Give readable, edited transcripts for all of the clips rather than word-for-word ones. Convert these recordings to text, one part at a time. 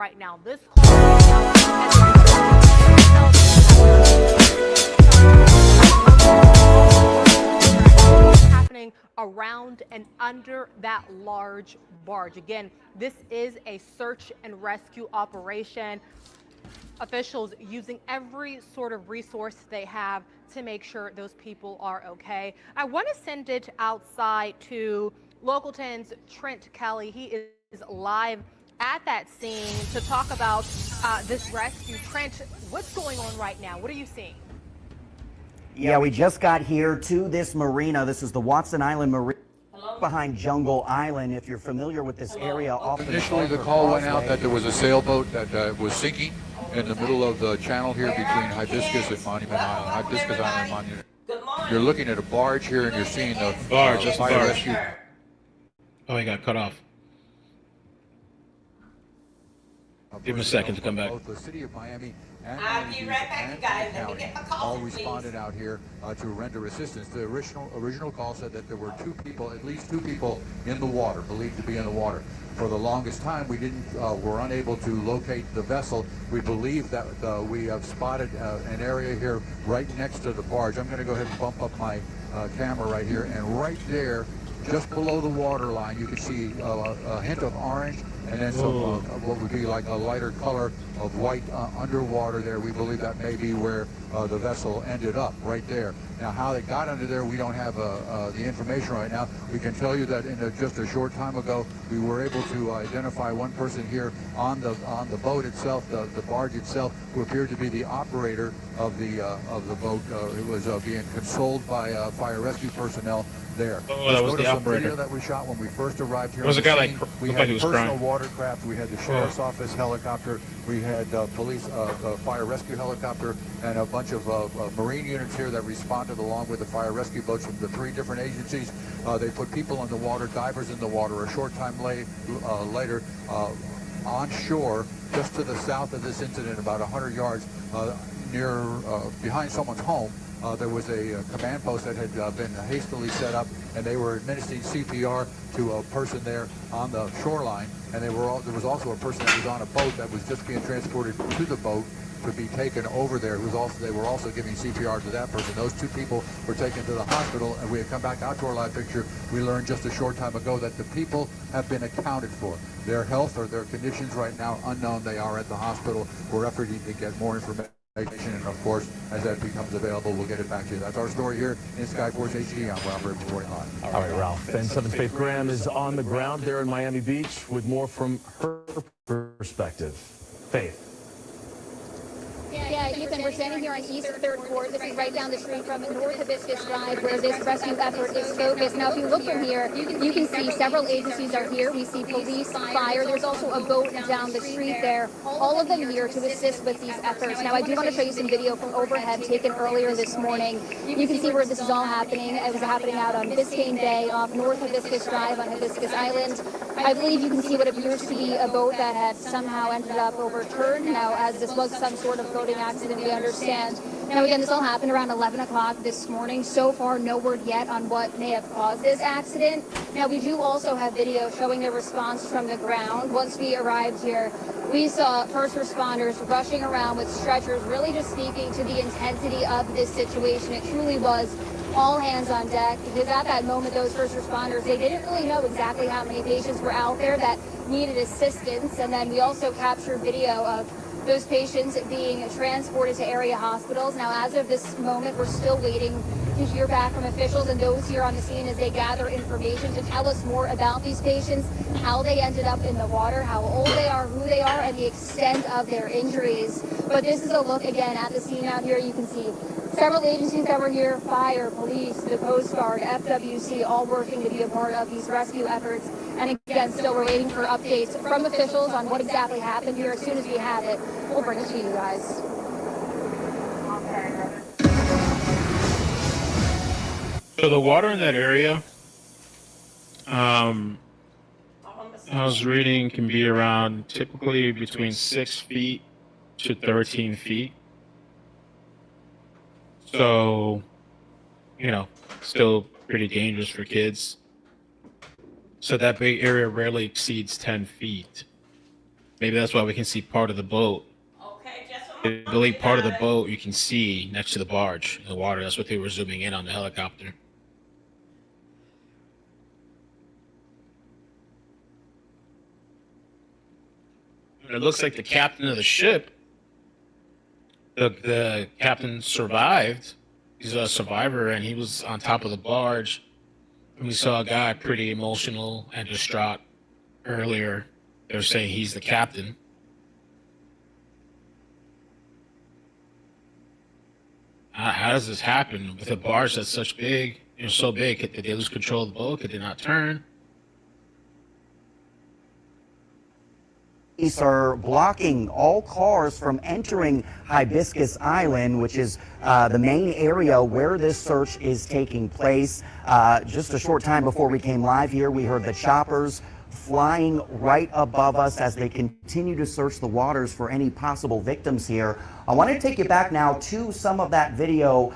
right now. This call is happening around and under that large barge. Again, this is a search and rescue operation. Officials using every sort of resource they have to make sure those people are okay. I want to send it outside to Local 10's Trent Kelly. He is live at that scene to talk about this rescue. Trent, what's going on right now? What are you seeing? Yeah, we just got here to this marina. This is the Watson Island Marina behind Jungle Island. If you're familiar with this area, off initially the call went out that there was a sailboat that was sinking in the middle of the channel here between Hibiscus and Monument Island. Hibiscus Island and Monument. You're looking at a barge here, and you're seeing the barge. Just fire barge. rescue. Oh, he got cut off. Give him a second to come back. Both the city of Miami and I'll be right back, you guys. Let me get my call, all please. responded out here to render assistance. The original call said that there were at least two people in the water, believed to be in the water. For the longest time, we were unable to locate the vessel. We believe that we have spotted an area here right next to the barge. I'm going to go ahead and bump up my camera right here, and right there, just below the water line, you can see a hint of orange and then some what would be like a lighter color of white underwater there. We believe that may be where the vessel ended up, right there. Now, how they got under there, we don't have the information right now. We can tell you that in just a short time ago, we were able to identify one person here on the boat itself, the barge itself, who appeared to be the operator of the boat. It was being consoled by fire rescue personnel there. Oh, that was the operator. Video that we shot when we first arrived here. There was a guy like we looked had like he was personal crying. watercraft. We had the sheriff's office helicopter. We had police, fire rescue helicopter, and a bunch of marine units here that responded along with the fire rescue boats from the three different agencies. They put people in the water, divers in the water. A short time later, on shore, just to the south of this incident, about 100 yards near behind someone's home. There was a command post that had been hastily set up, and they were administering CPR to a person there on the shoreline. And there was also a person that was on a boat that was just being transported to the boat to be taken over there. They were also giving CPR to that person. Those two people were taken to the hospital, and we had come back out to our live picture. We learned just a short time ago that the people have been accounted for. Their health or their conditions right now unknown. They are at the hospital. We're efforting to get more information. And of course, as that becomes available, we'll get it back to you. That's our story here in Skyforce HD. I'm Robert reporting live. All right, Ralph. And 7th Faith Graham is on the ground there in Miami Beach with more from her perspective. Faith. Yeah, Ethan, we're standing here on East 3rd Court. This is right down the street from North Hibiscus Drive, where this rescue effort is focused. Now, if you look from here, you can see several agencies are here. We see police, fire. There's also a boat down the street there. All of them here to assist with these efforts. Now, I do want to show you some video from overhead taken earlier this morning. You can see where this is all happening. It was happening out on Biscayne Bay off North Hibiscus Drive on Hibiscus Island. I believe you can see what appears to be a boat that had somehow ended up overturned. Now, as this was some sort of boating accident, we understand. Now, again, this all happened around 11 o'clock this morning. So far, no word yet on what may have caused this accident. Now, we do also have video showing the response from the ground. Once we arrived here, we saw first responders rushing around with stretchers, really just speaking to the intensity of this situation. It truly was all hands on deck, because at that moment, those first responders, they didn't really know exactly how many patients were out there that needed assistance. And then we also captured video of those patients being transported to area hospitals. Now, as of this moment, we're still waiting to hear back from officials and those here on the scene as they gather information to tell us more about these patients, how they ended up in the water, how old they are, who they are, and the extent of their injuries. But this is a look again at the scene out here. You can see several agencies that were here: fire, police, the Coast Guard, FWC, all working to be a part of these rescue efforts. And again, still we're waiting for updates from officials on what exactly happened here. As soon as we have it, we'll bring it to you guys. So the water in that area, I was reading, can be around typically between 6 feet to 13 feet. So, still pretty dangerous for kids. So that big area rarely exceeds 10 feet. Maybe that's why we can see part of the boat. Okay, just a I moment. believe You part of the got it. boat you can see next to the barge in the water. That's what they were zooming in on the helicopter. And it looks like the captain of the ship, the captain survived. He's a survivor, and he was on top of the barge. And we saw a guy pretty emotional and distraught earlier. They're saying he's the captain. How does this happen with a barge that's such big, so big? Did they lose control of the boat? Could they not turn? Police are blocking all cars from entering Hibiscus Island, which is the main area where this search is taking place. Just a short time before we came live here, we heard the choppers flying right above us as they continue to search the waters for any possible victims here. I want to take you back now to some of that video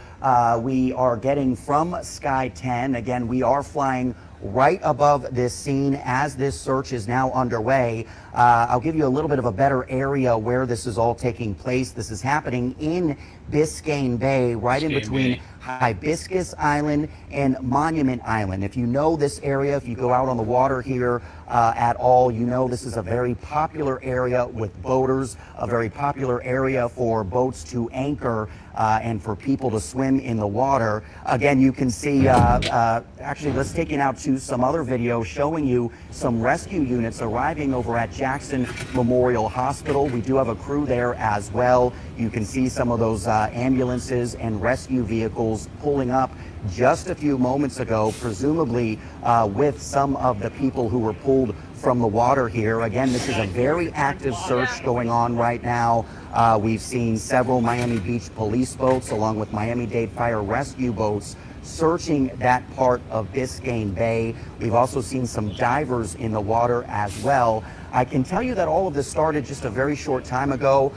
we are getting from Sky 10. Again, we are flying right above this scene as this search is now underway. I'll give you a little bit of a better area where this is all taking place. This is happening in Biscayne Bay, right in between Hibiscus Island and Monument Island. If you know this area, if you go out on the water here at all, you know this is a very popular area with boaters, a very popular area for boats to anchor and for people to swim in the water. Again, you can see, actually, let's take you now to some other video showing you some rescue units arriving over at Jackson Memorial Hospital. We do have a crew there as well. You can see some of those ambulances and rescue vehicles pulling up just a few moments ago, presumably with some of the people who were pulled from the water here. Again, this is a very active search going on right now. We've seen several Miami Beach police boats along with Miami-Dade fire rescue boats searching that part of Biscayne Bay. We've also seen some divers in the water as well. I can tell you that all of this started just a very short time ago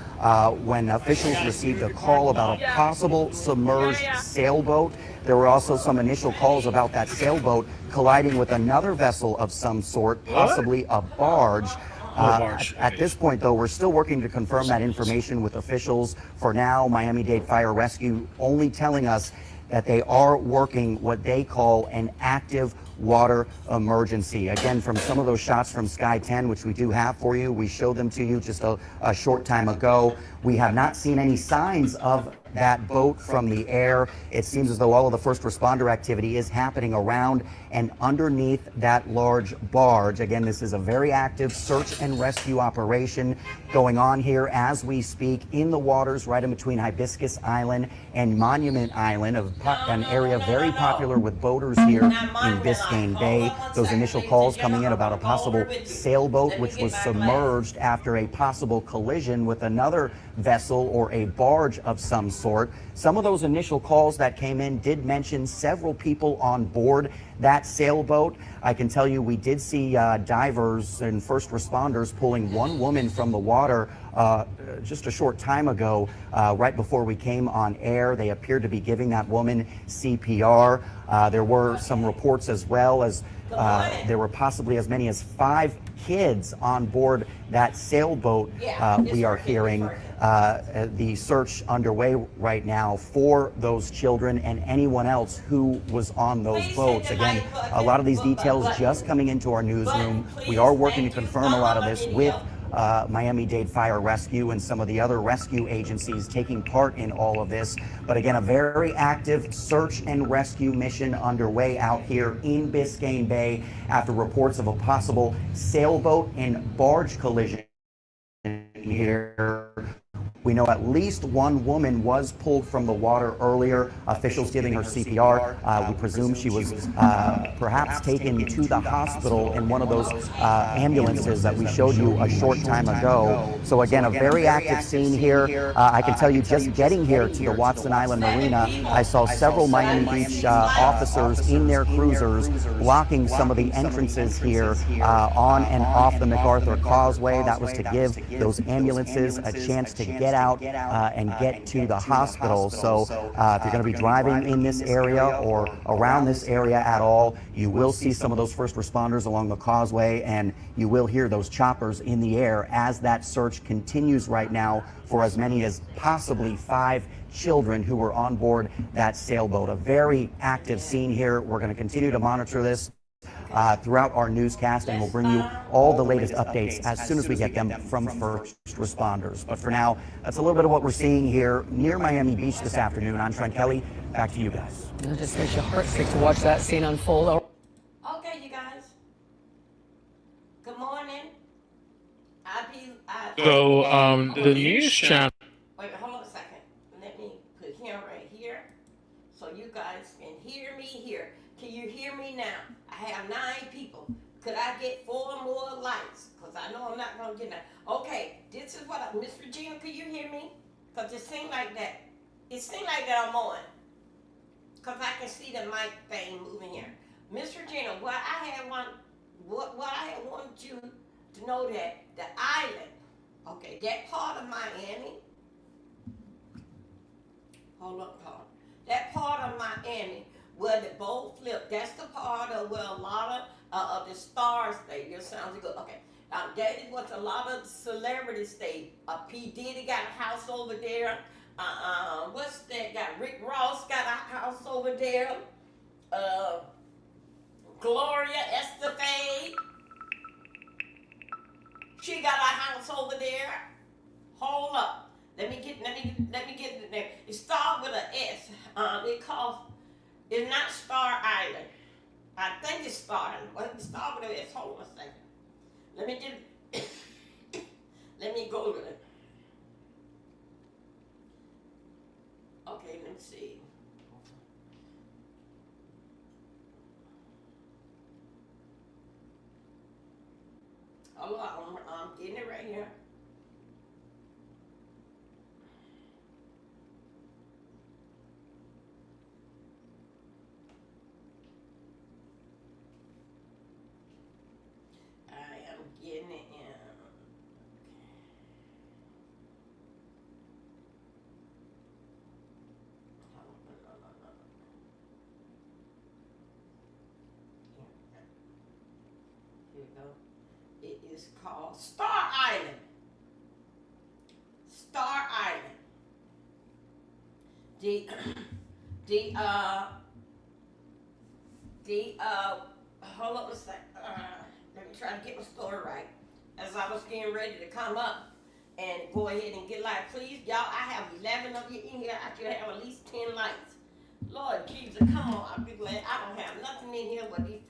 when officials received a call about a possible submerged sailboat. There were also some initial calls about that sailboat colliding with another vessel of some sort, possibly a barge. At this point, though, we're still working to confirm that information with officials. For now, Miami-Dade Fire Rescue only telling us that they are working what they call an active water emergency. Again, from some of those shots from Sky 10, which we do have for you, we showed them to you just a short time ago. We have not seen any signs of that boat from the air. It seems as though all of the first responder activity is happening around and underneath that large barge. Again, this is a very active search and rescue operation going on here as we speak in the waters right in between Hibiscus Island and Monument Island, an area very popular with boaters here in Biscayne Bay. Those initial calls coming in about a possible sailboat which was submerged after a possible collision with another vessel or a barge of some sort. Some of those initial calls that came in did mention several people on board that sailboat. I can tell you we did see divers and first responders pulling one woman from the water just a short time ago, right before we came on air. They appeared to be giving that woman CPR. There were some reports as well as there were possibly as many as 5 kids on board that sailboat. We are hearing the search underway right now for those children and anyone else who was on those boats. Again, a lot of these details just coming into our newsroom. We are working to confirm a lot of this with Miami-Dade Fire Rescue and some of the other rescue agencies taking part in all of this. But again, a very active search and rescue mission underway out here in Biscayne Bay after reports of a possible sailboat and barge collision here. We know at least one woman was pulled from the water earlier, officials giving her CPR. We presume she was perhaps taken to the hospital in one of those ambulances that we showed you a short time ago. So again, a very active scene here. I can tell you just getting here to the Watson Island Marina, I saw several Miami Beach officers in their cruisers blocking some of the entrances here on and off the MacArthur Causeway. That was to give those ambulances a chance to get out and get to the hospital. So if you're going to be driving in this area or around this area at all, you will see some of those first responders along the causeway, and you will hear those choppers in the air as that search continues right now for as many as possibly 5 children who were on board that sailboat. A very active scene here. We're going to continue to monitor this throughout our newscast, and we'll bring you all the latest updates as soon as we get them from first responders. But for now, that's a little bit of what we're seeing here near Miami Beach this afternoon. I'm Trent Kelly. Back to you guys. It just makes your heart sick to watch that scene unfold. Okay, you guys. Good morning. So the news channel. Wait, hold on a second. Let me put him right here so you guys can hear me here. Can you hear me now? I have 9 people. Could I get 4 more lights? Because I know I'm not going to get that. Okay, this is what Miss Regina, could you hear me? Because it seemed like that. It seemed like that I'm on. Because I can see the mic thing moving here. Miss Regina, what I had wanted you to know that the island, okay, that part of Miami, hold up, that part of Miami where the boat flip, that's the part of where a lot of the stars stay. Your sounds good. Okay, that is what a lot of celebrities stay. P. Diddy got a house over there. What's that? Got Rick Ross got a house over there. Gloria Estefan, she got a house over there. Hold up. Let me get it there. It starts with an S. It's not Star Island. I think it's Star Island. Well, it starts with an S. Hold on a second. Let me go to it. Okay, let me see. Hold on, I'm getting it right here. I am getting it in. No. Here we go. It is called Star Island. Star Island. Hold up a sec. Let me try to get my story right. As I was getting ready to come up and go ahead and get live, please, y'all, I have 11 of you in here. I should have at least 10 lights. Lord Jesus, come on. I'll be glad. I don't have nothing in here but these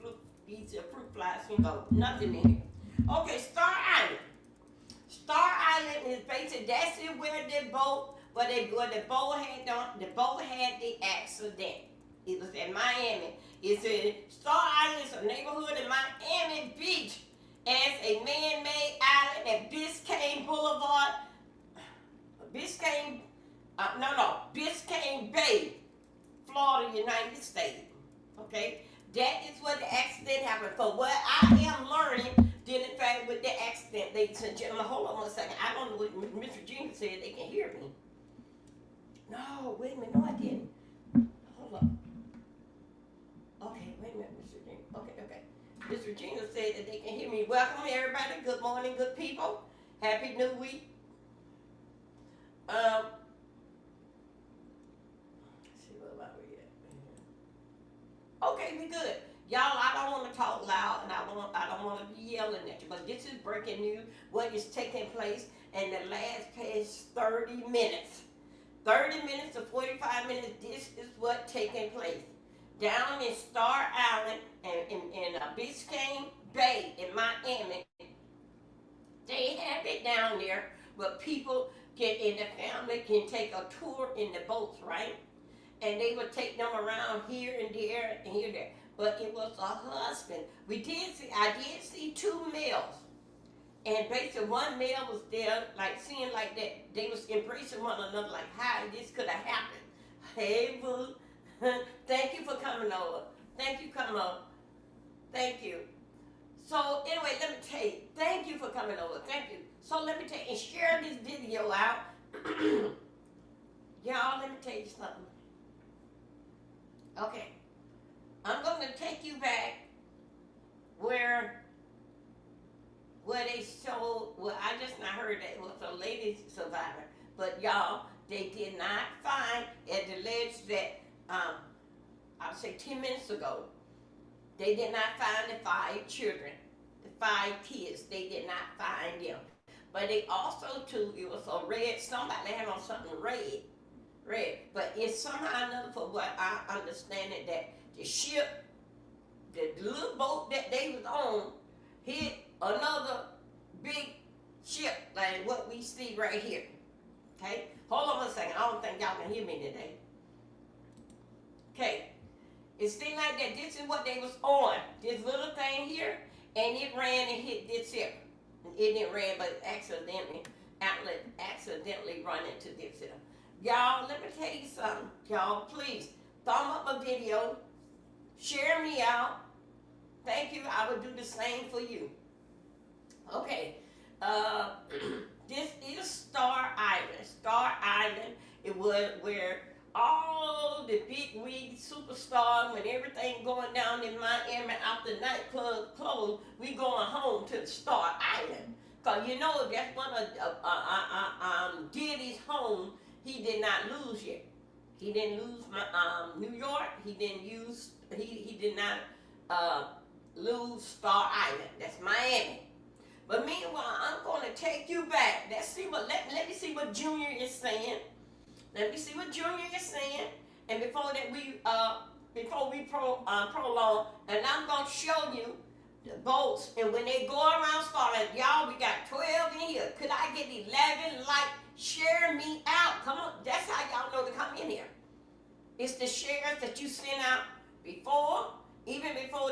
fruit flies, nothing in here. Okay, Star Island. Star Island is basically, that's it where the boat had the accident. It was in Miami. It's in Star Island. It's a neighborhood in Miami Beach. As a man-made island at Biscayne Boulevard, Biscayne Bay, Florida, United States. Okay, that is where the accident happened. For what I am learning, did in fact with the accident, ladies and gentlemen, hold on one second. I don't know what Mr. Jenkins said. They can hear me. No, wait a minute. No, I didn't. Hold up. Okay, wait a minute, Mr. Jenkins. Okay. Mr. Jenkins said that they can hear me. Welcome, everybody. Good morning, good people. Happy New Week. Let's see, what about we at? Okay, we good. Y'all, I don't want to talk loud, and I don't want to be yelling at you, but this is breaking news. What is taking place in the last past 30 minutes. 30 minutes to 45 minutes, this is what's taking place. Down in Star Island and in Biscayne Bay in Miami, they have it down there where people in the family can take a tour in the boats, right? And they would take them around here and there and here and there. But it was a husband. I did see 2 males. And basically one male was there, like seeing like that. They was embracing one another like, hi, this could have happened. Hey, boo. Thank you for coming over. Thank you, coming over. Thank you. So anyway, let me tell you, thank you for coming over. Thank you. So let me tell you, and share this video out. Y'all, let me tell you something. Okay. I'm going to take you back where they showed, well, I just not heard that it was a lady survivor. But y'all, they did not find, it alleged that, I would say 10 minutes ago, they did not find the 5 children, the 5 kids. They did not find them. But they also, too, it was a red, somebody had on something red. But it's somehow or another, for what I understand, it, that the ship, the little boat that they was on, hit another big ship like what we see right here. Okay? Hold on a second. I don't think y'all can hear me today. Okay. It seemed like that this is what they was on. This little thing here, and it ran and hit this here. It didn't ran, but accidentally run into this here. Y'all, let me tell you something. Y'all, please, thumb up my video. Share me out. Thank you. I will do the same for you. Okay. This is Star Island. Star Island. It was where all the big wig superstars, when everything going down in Miami after nightclub closed, we going home to the Star Island. Cause you know that's one of Diddy's home. He did not lose yet. He didn't lose New York. He didn't use. He did not lose Star Island. That's Miami. But meanwhile, I'm going to take you back. Let's see what. Let me see what Junior is saying. Let me see what Junior is saying. And before that, we prolong, and I'm going to show you the boats. And when they go around Starlight, y'all, we got 12 in here. Could I get 11 like? Share me out. Come on. That's how y'all know to come in here. It's the shares that you send out before, even before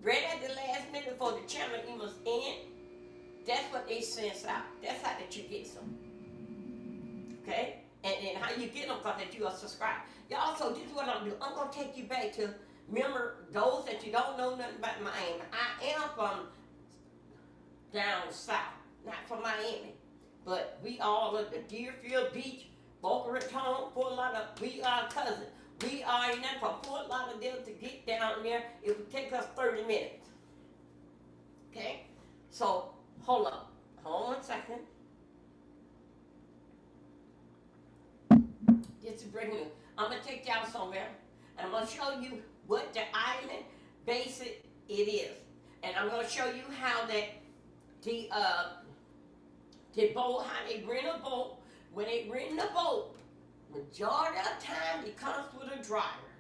right at the last minute before the channel emails in. That's what they send out. That's how that you get some. Okay? And how you get them, because that you are subscribed. Y'all, so this is what I'm doing. I'm going to take you back to, remember, those that you don't know nothing about Miami. I am from down south, not from Miami. But we all at the Deerfield Beach, Boca Raton, Fort Lauderdale, we are cousins. We are enough for Fort Lauderdale to get down there. It would take us 30 minutes. Okay? So, hold on. Hold on 1 second. This is breaking news. I'm going to take y'all somewhere, and I'm going to show you what the island basic it is. And I'm going to show you how that the boat, how they rent a boat. When they rent a boat, majority of the time it comes with a driver.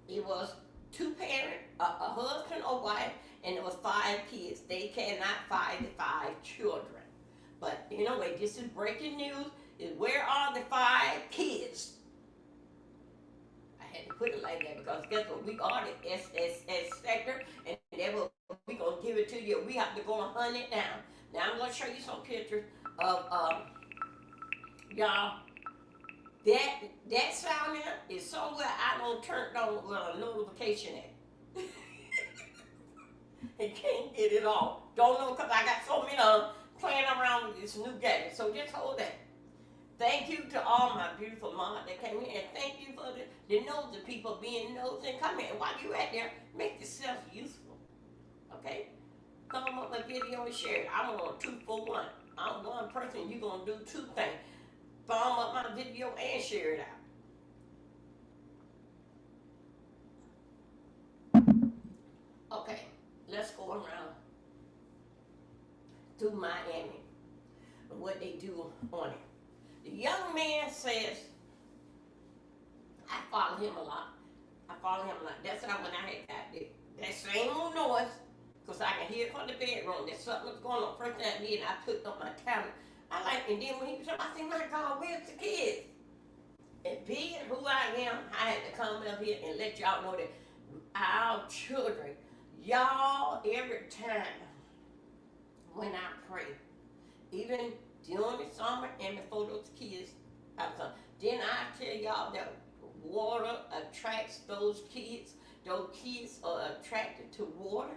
It was 2 parents, a husband or wife, and it was 5 kids. They cannot find the 5 children. But anyway, this is breaking news. Is where are the 5 kids? I had to put it like that because guess what? We are the SSS sector, and that's what we're going to give it to you. We have to go and hunt it down. Now I'm going to show you some pictures of, y'all, that sound there is somewhere I don't turn on with a notification at. And can't get it off. Don't know because I got so many of them playing around with this new gadget. So just hold that. Thank you to all my beautiful moms that came here, and thank you for the nosy people being nosy and come here. While you at there, make yourself useful. Okay? Thumb up my video and share it. I'm on 2 for 1. I'm one person, you're going to do 2 things. Thumb up my video and share it out. Okay, let's go around through Miami and what they do on it. The young man says, I follow him a lot. That's how when I had got that same old noise, because I can hear it from the bedroom, that something was going on. First thing I did, I put up my camera. And then when he was talking, I said, my God, where's the kids? And being who I am, I had to come up here and let y'all know that our children, y'all, every time when I pray, even during the summer and before those kids, then I tell y'all that water attracts those kids. Those kids are attracted to water.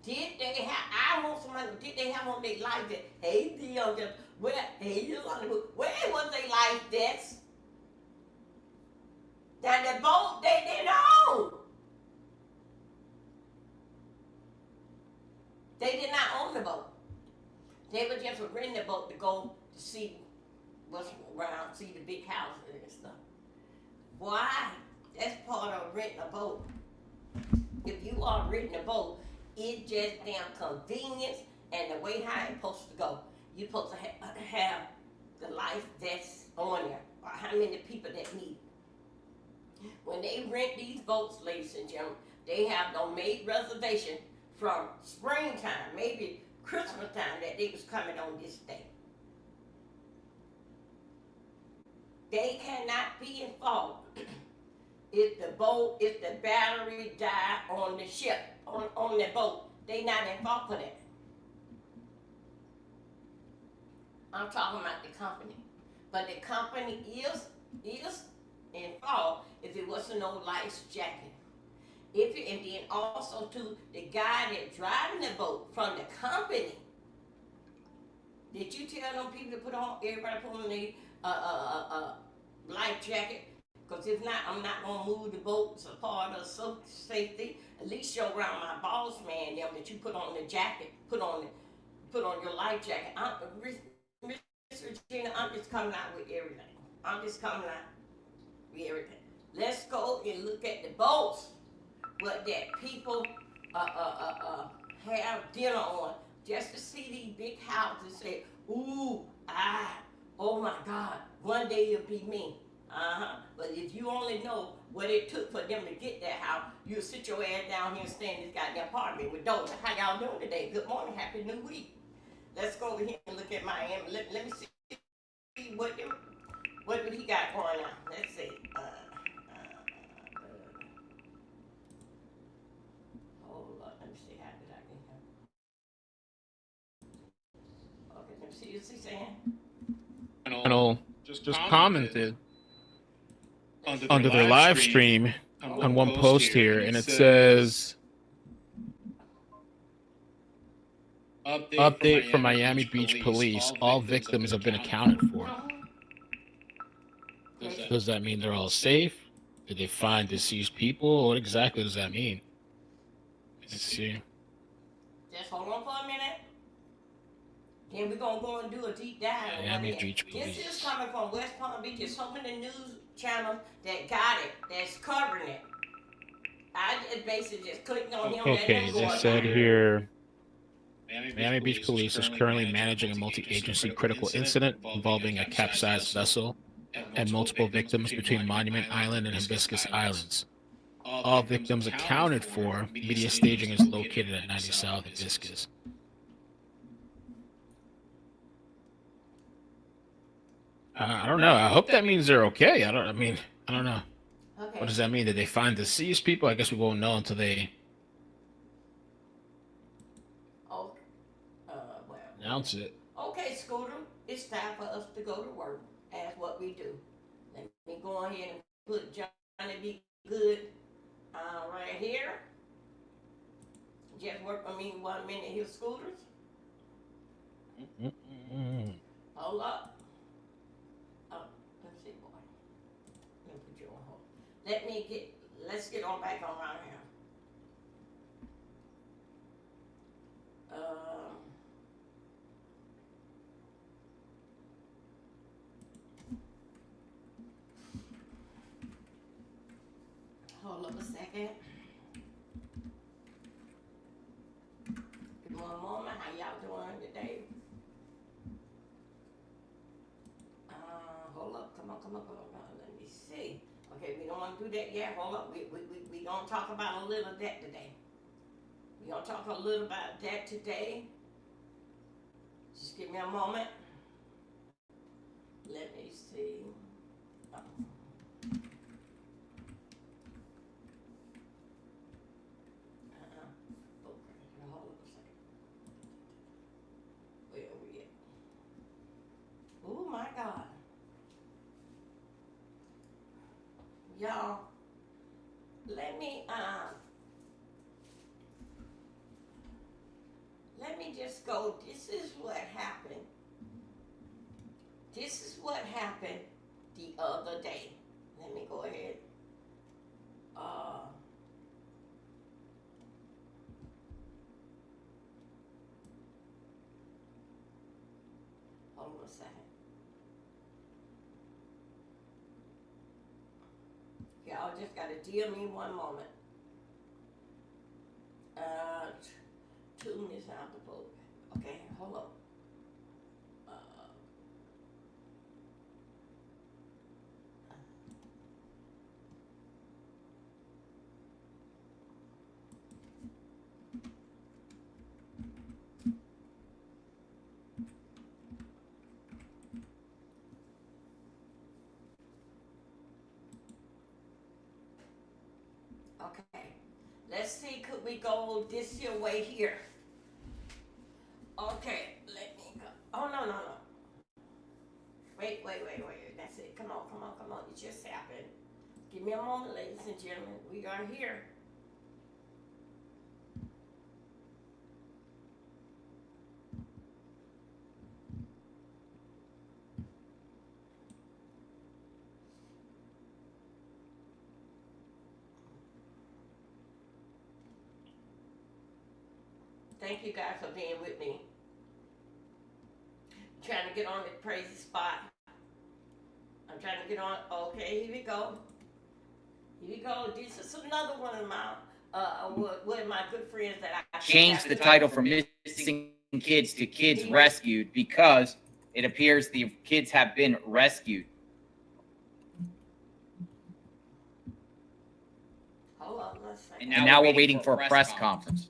Did they have, I want somebody did they have on their life vest? Hey, hey, where was their life vest? Now the boat they didn't own. They did not own the boat. They were just renting the boat to go to see what's around, see the big houses and stuff. Why? That's part of renting a boat. If you are renting a boat, it's just damn convenience and the way how it's supposed to go. You're supposed to have the life vest on there, or how many people that need it. When they rent these boats, ladies and gentlemen, they have no made reservation from springtime, maybe Christmas time, that they was coming on this day. They cannot be involved if the battery die on the ship, on the boat. They not involved for that. I'm talking about the company. But the company is involved if it wasn't no life jacket. And then also too, the guy that driving the boat from the company. Did you tell them people to everybody put on their life jacket? Because if not, I'm not gonna move the boat. It's a part of safety. At least show around my boss man them that you put on the jacket, put on your life jacket. Miss Regina, I'm just coming out with everything. Let's go and look at the boats what that people have dinner on, just to see these big houses. Say, ooh, oh my God, one day it'll be me. But if you only know what it took for them to get that house, you'll sit your ass down here and stay in this goddamn apartment with those. How y'all doing today? Good morning, happy new week. Let's go over here and look at Miami. Let me see what do he got going on. Let's see. Hold on, let me see how did I get here. Okay, let me see. Is he saying? Just commented under their live stream on one post here, and it says, update from Miami Beach Police, all victims have been accounted for. Does that mean they're all safe? Did they find deceased people? What exactly does that mean? Let's see. Just hold on for a minute. Then we're going to go and do a deep dive. Miami Beach Police. This is coming from West Palm Beach. There's so many news channels that got it, that's covering it. I just basically just clicked on him. Okay, they said here, Miami Beach Police is currently managing a multi-agency critical incident involving a capsized vessel and multiple victims between Monument Island and Hibiscus Islands. All victims accounted for. Media staging is located at 90 South Hibiscus. I don't know. I hope that means they're okay. I don't know. Okay. What does that mean? Did they find deceased people? I guess we won't know until they announce it. Okay, Scooter, it's time for us to go to work. That's what we do. Let me go ahead and put Johnny Be Good right here. Just work for me 1 minute here, Scooters. Hold up. Oh, let's see, boy. Let me put you on hold. Let's get on back on around here. Hold up a second. Give me 1 moment. How y'all doing today? Hold up. Come on. Let me see. Okay, we don't want to do that yet. Hold up. We gonna talk about a little of that today. We gonna talk a little about that today. Just give me a moment. Let me see. Oh my God. Y'all, let me just go, this is what happened. This is what happened the other day. Let me go ahead. Hold on a second. Y'all just gotta deal me one moment. Two minutes out the vote. Okay, hold on. Okay, let's see, could we go this here way here? Okay, let me go. Oh, no. Wait. That's it. Come on. It just happened. Give me a moment, ladies and gentlemen. We are here. Thank you guys for being with me. Trying to get on the crazy spot. I'm trying to get on. Okay, here we go. This is another one of my one of my good friends that I changed the title from Missing Kids to Kids Rescued because it appears the kids have been rescued. Hold on, let's see. And now we're waiting for a press conference.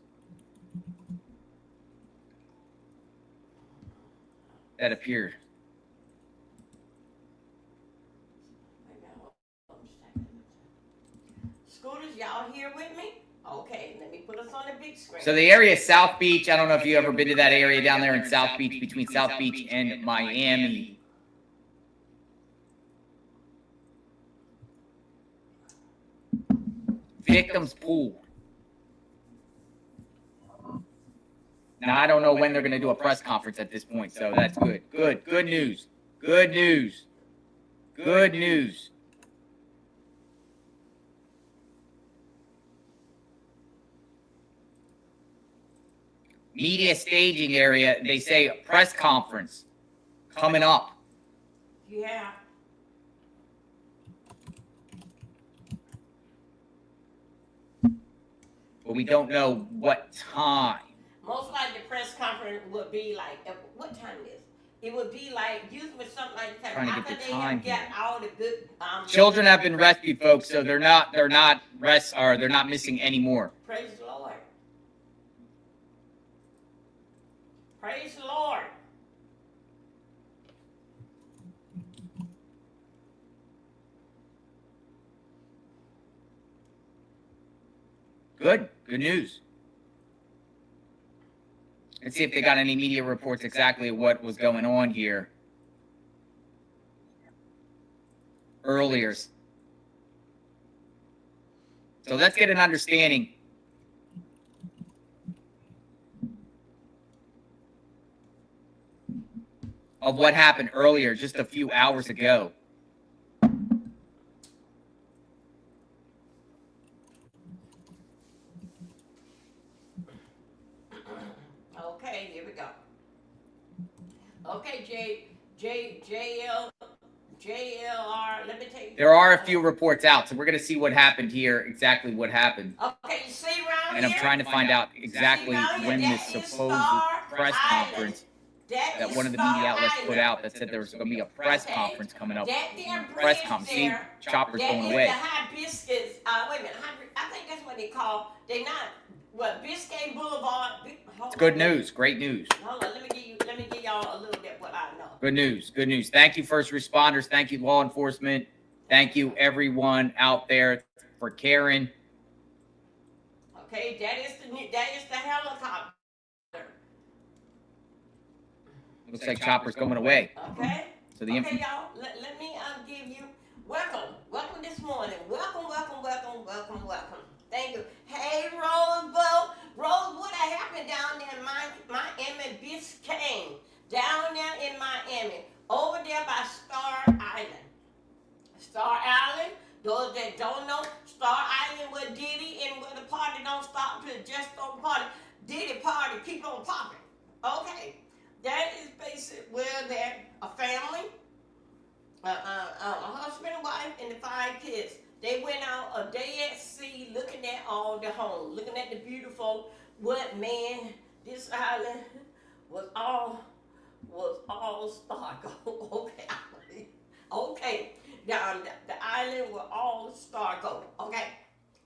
That appeared. Scooters, y'all here with me? Okay, let me put us on the big screen. So the area is South Beach. I don't know if you ever been to that area down there in South Beach, between South Beach and Miami. Victims pool. Now, I don't know when they're going to do a press conference at this point, so that's good. Good news. Good news. Good news. Media staging area, they say a press conference coming up. Yeah. But we don't know what time. Most likely the press conference would be like, what time is it? It would be like, usually something like that. Trying to get After the they time have got here. all the good Children have been rescued, folks, so they're not missing anymore. Praise the Lord. Praise the Lord. Good news. Let's see if they got any media reports exactly what was going on here earlier. So let's get an understanding of what happened earlier, just a few hours ago. Okay, here we go. Okay, JLR, let me take you. There are a few reports out, so we're going to see what happened here, exactly what happened. Okay, you see around And I'm here? trying to find out exactly when this supposed press conference that one of the media outlets put out that said there was going to be a press conference coming up. Press conference. See, Chopper's going away. The Hibiscus, wait a minute, I think that's what they call, they not, what, Biscayne Boulevard? It's good news, great news. Hold on, let me give y'all a little bit what I know. Good news. Thank you, first responders. Thank you, law enforcement. Thank you, everyone out there for caring. Okay, that is the helicopter. Looks like Chopper's going away. Okay. So the okay, y'all. Let me give you welcome this morning. Welcome. Thank you. Hey, Roosevelt. Rose, what happened down there in Miami, Biscayne, down there in Miami, over there by Star Island. Star Island, those that don't know, Star Island where Diddy and where the party don't stop till just don't party. Diddy party, keep on popping. Okay, that is basically where they're a family, a husband and wife, and the 5 kids. They went out a day at sea looking at all the homes, looking at the beautiful, what man, this island was all star gold. Okay, okay, down the island were all star gold. Okay,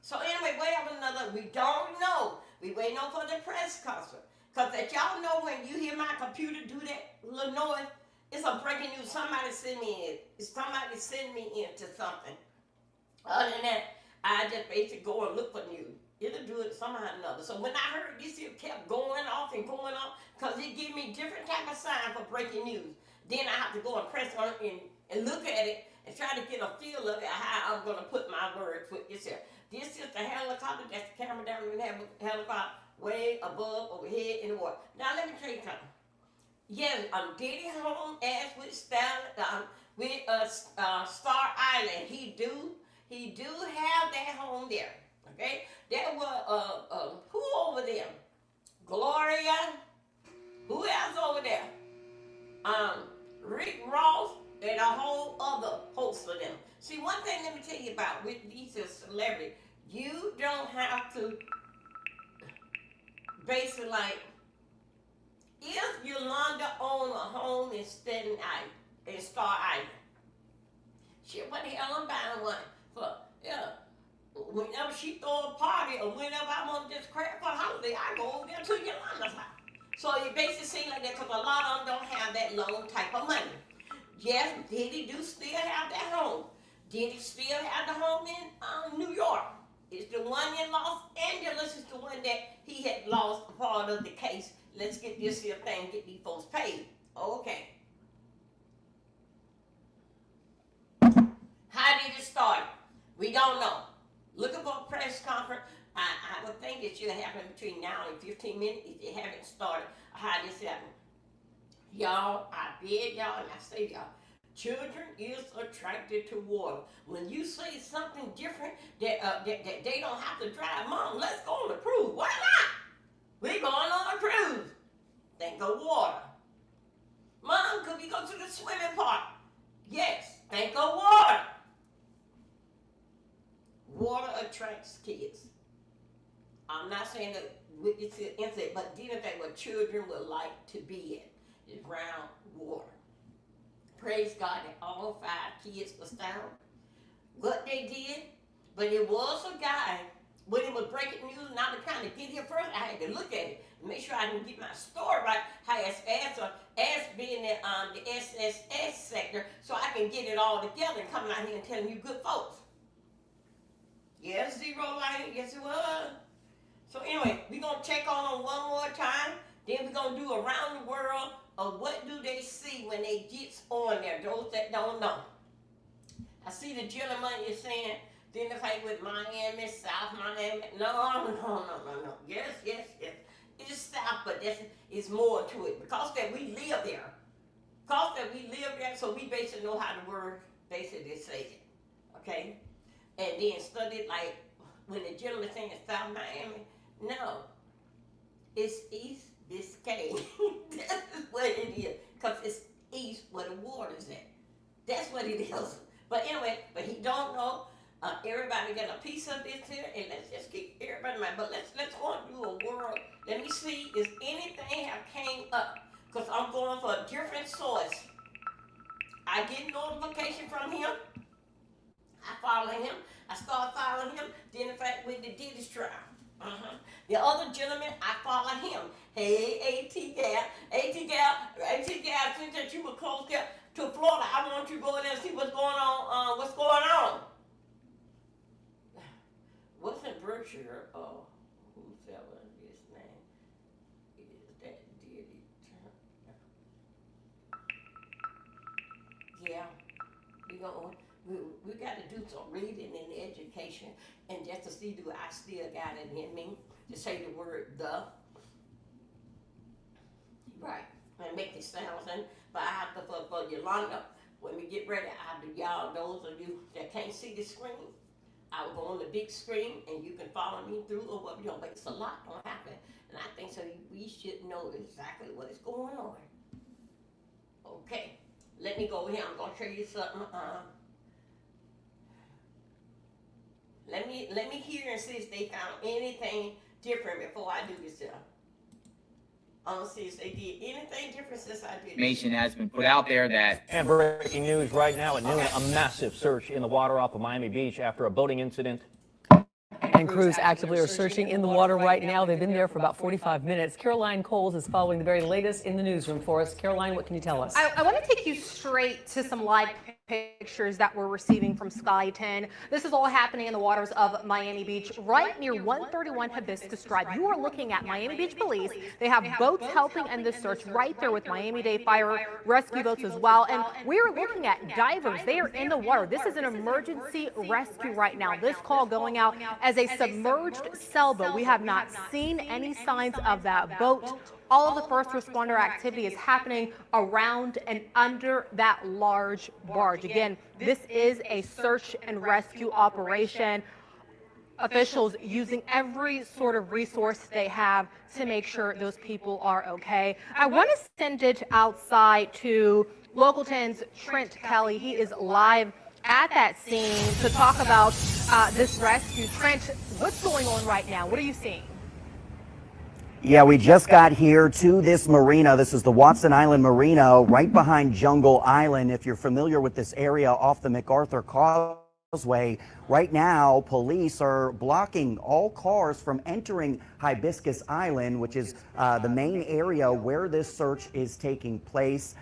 so anyway, whatever another, we don't know. We waiting on for the press conference. Cause that y'all know when you hear my computer do that little noise, it's a breaking news. Somebody send me in. Somebody send me into something. Other than that, I just basically go and look for news. It'll do it somehow or another. So when I heard this, it kept going off and going off, because it give me different type of sign for breaking news. Then I have to go and press on it and look at it and try to get a feel of it, how I'm going to put my words with this here. This is the helicopter. That's the camera down in the helicopter way above, overhead in the water. Now let me tell you something. Yes, Diddy home as with Star Island. He do have that home there. Okay, there were who over there? Gloria. Who else over there? Rick Ross and a whole other host of them. See, one thing let me tell you about with these celebrities, you don't have to basically like, if Yolanda owned a home in Staten Island, in Star Island, she what the hell I'm buying one for? Yeah. Whenever she throw a party or whenever I want to just crap for a holiday, I go over there to Yolanda's house. So it basically seems like that because a lot of them don't have that loan type of money. Yes, Diddy do still have that home. Diddy still have the home in New York. It's the one in Los Angeles is the one that he had lost a part of the case. Let's get this here thing, get these folks paid. Okay. How did it start? We don't know. Looking for a press conference. I would think it should happen between now and 15 minutes if they haven't started. How this happened. Y'all, I beg y'all, and I say y'all, children is attracted to water. When you say something different that they don't have to drive, Mom, let's go on a cruise. Why not? We're going on a cruise. Think of water. Mom, could we go to the swimming park? Yes, think of water. Water attracts kids. I'm not saying that it's an incident, but anything where children would like to be in is around water. Praise God that all 5 kids was found. What they did, but it was a guy, when it was breaking news, and I was trying to get here first, I had to look at it, make sure I can get my story right, how it's as being the SSS sector, so I can get it all together and coming out here and telling you good folks. Yes, zero lighting, yes it was. So anyway, we're going to check on them one more time, then we're going to do around the world of what do they see when they get on there, those that don't know. I see the gentleman is saying, then if I with Miami, South Miami, no. Yes. It's South, but it's more to it. Because that we live there. So we basically know how the word basically say it. Okay? And then studied like, when the gentleman saying South Miami, no. It's East Biscayne. That's what it is. Because it's east where the water's at. That's what it is. But anyway, but he don't know. Everybody got a piece of this here, and let's just keep everybody in mind. But let's go and do a world. Let me see if anything have came up, because I'm going for a different source. I get notification from him. I follow him. I start following him. Then in fact with the Diddy's trial. The other gentleman, I follow him. Hey, AT gal, since that you were close there to Florida, I want you to go in there and see what's going on. Wasn't Berkshire, whoever his name is, that Diddy. Yeah, we got to do some reading and education, and just to see do I still got it in me. to say the word the. Right. And make the sounds. But I have to, for Yolanda, when we get ready, I have to, y'all, those of you that can't see the screen, I will go on the big screen and you can follow me through or what, but it's a lot gonna happen. And I think so we should know exactly what is going on. Okay, let me go here. I'm gonna show you something. Let me hear and see if they found anything different before I do this here. See if they did anything different since I did. Information has been put out there that. And breaking news right now at noon, a massive search in the water off of Miami Beach after a boating incident. And crews actively are searching in the water right now. They've been there for about 45 minutes. Caroline Coles is following the very latest in the newsroom for us. Caroline, what can you tell us? I want to take you straight to some live pictures that we're receiving from Sky 10. This is all happening in the waters of Miami Beach, right near 131 Hibiscus Drive. You are looking at Miami Beach Police. They have boats helping in this search right there with Miami-Dade Fire Rescue boats as well. And we're looking at divers. They are in the water. This is an emergency rescue right now. This call going out as a submerged sailboat. We have not seen any signs of that boat. All of the first responder activity is happening around and under that large barge. Again, this is a search and rescue operation. Officials using every sort of resource they have to make sure those people are okay. I want to send it outside to Local 10's Trent Kelly. He is live at that scene to talk about this rescue. Trent, what's going on right now? What are you seeing? Yeah, we just got here to this marina. This is the Watson Island Marina right behind Jungle Island. If you're familiar with this area off the MacArthur Causeway, right now police are blocking all cars from entering Hibiscus Island, which is the main area where this search is taking place.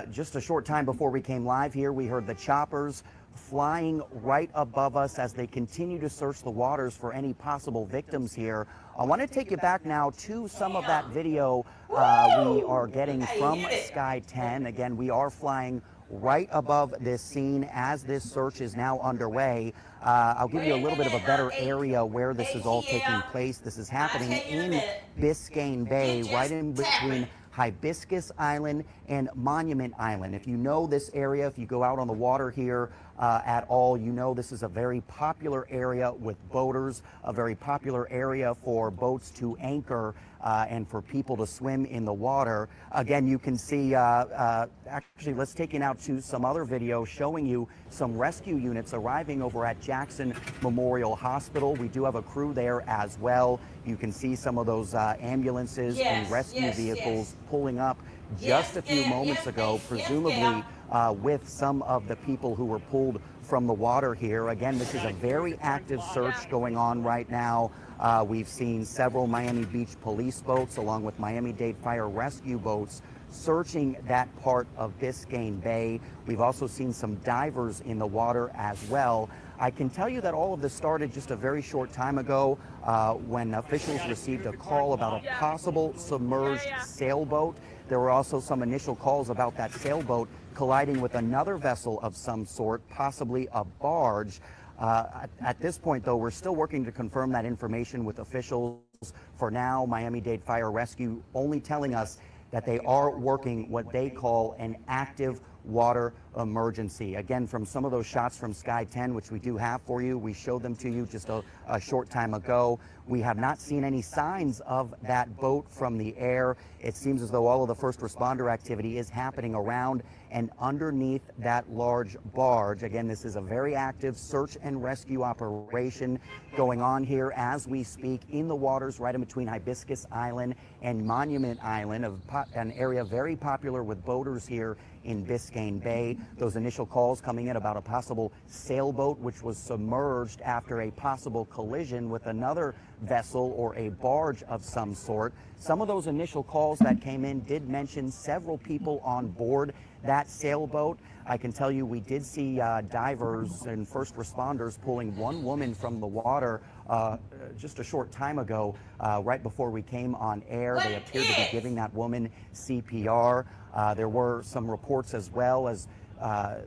Just a short time before we came live here, we heard the choppers flying right above us as they continue to search the waters for any possible victims here. I want to take you back now to some of that video we are getting from Sky 10. Again, we are flying right above this scene as this search is now underway. I'll give you a little bit of a better area where this is all taking place. This is happening in Biscayne Bay, right in between Hibiscus Island and Monument Island. If you know this area, if you go out on the water here at all, you know this is a very popular area with boaters, a very popular area for boats to anchor and for people to swim in the water. Again, you can see, actually, let's take you now to some other video showing you some rescue units arriving over at Jackson Memorial Hospital. We do have a crew there as well. You can see some of those ambulances and rescue vehicles pulling up just a few moments ago, presumably with some of the people who were pulled from the water here. Again, this is a very active search going on right now. We've seen several Miami Beach police boats along with Miami-Dade Fire Rescue boats searching that part of Biscayne Bay. We've also seen some divers in the water as well. I can tell you that all of this started just a very short time ago when officials received a call about a possible submerged sailboat. There were also some initial calls about that sailboat colliding with another vessel of some sort, possibly a barge. At this point, though, we're still working to confirm that information with officials. For now, Miami-Dade Fire Rescue only telling us that they are working what they call an active water emergency. Again, from some of those shots from Sky 10, which we do have for you, we showed them to you just a short time ago. We have not seen any signs of that boat from the air. It seems as though all of the first responder activity is happening around and underneath that large barge. Again, this is a very active search and rescue operation going on here as we speak in the waters right in between Hibiscus Island and Monument Island, an area very popular with boaters here in Biscayne Bay. Those initial calls coming in about a possible sailboat which was submerged after a possible collision with another vessel or a barge of some sort. Some of those initial calls that came in did mention several people on board that sailboat. I can tell you we did see divers and first responders pulling one woman from the water just a short time ago, right before we came on air. They appeared to be giving that woman CPR. There were some reports as well as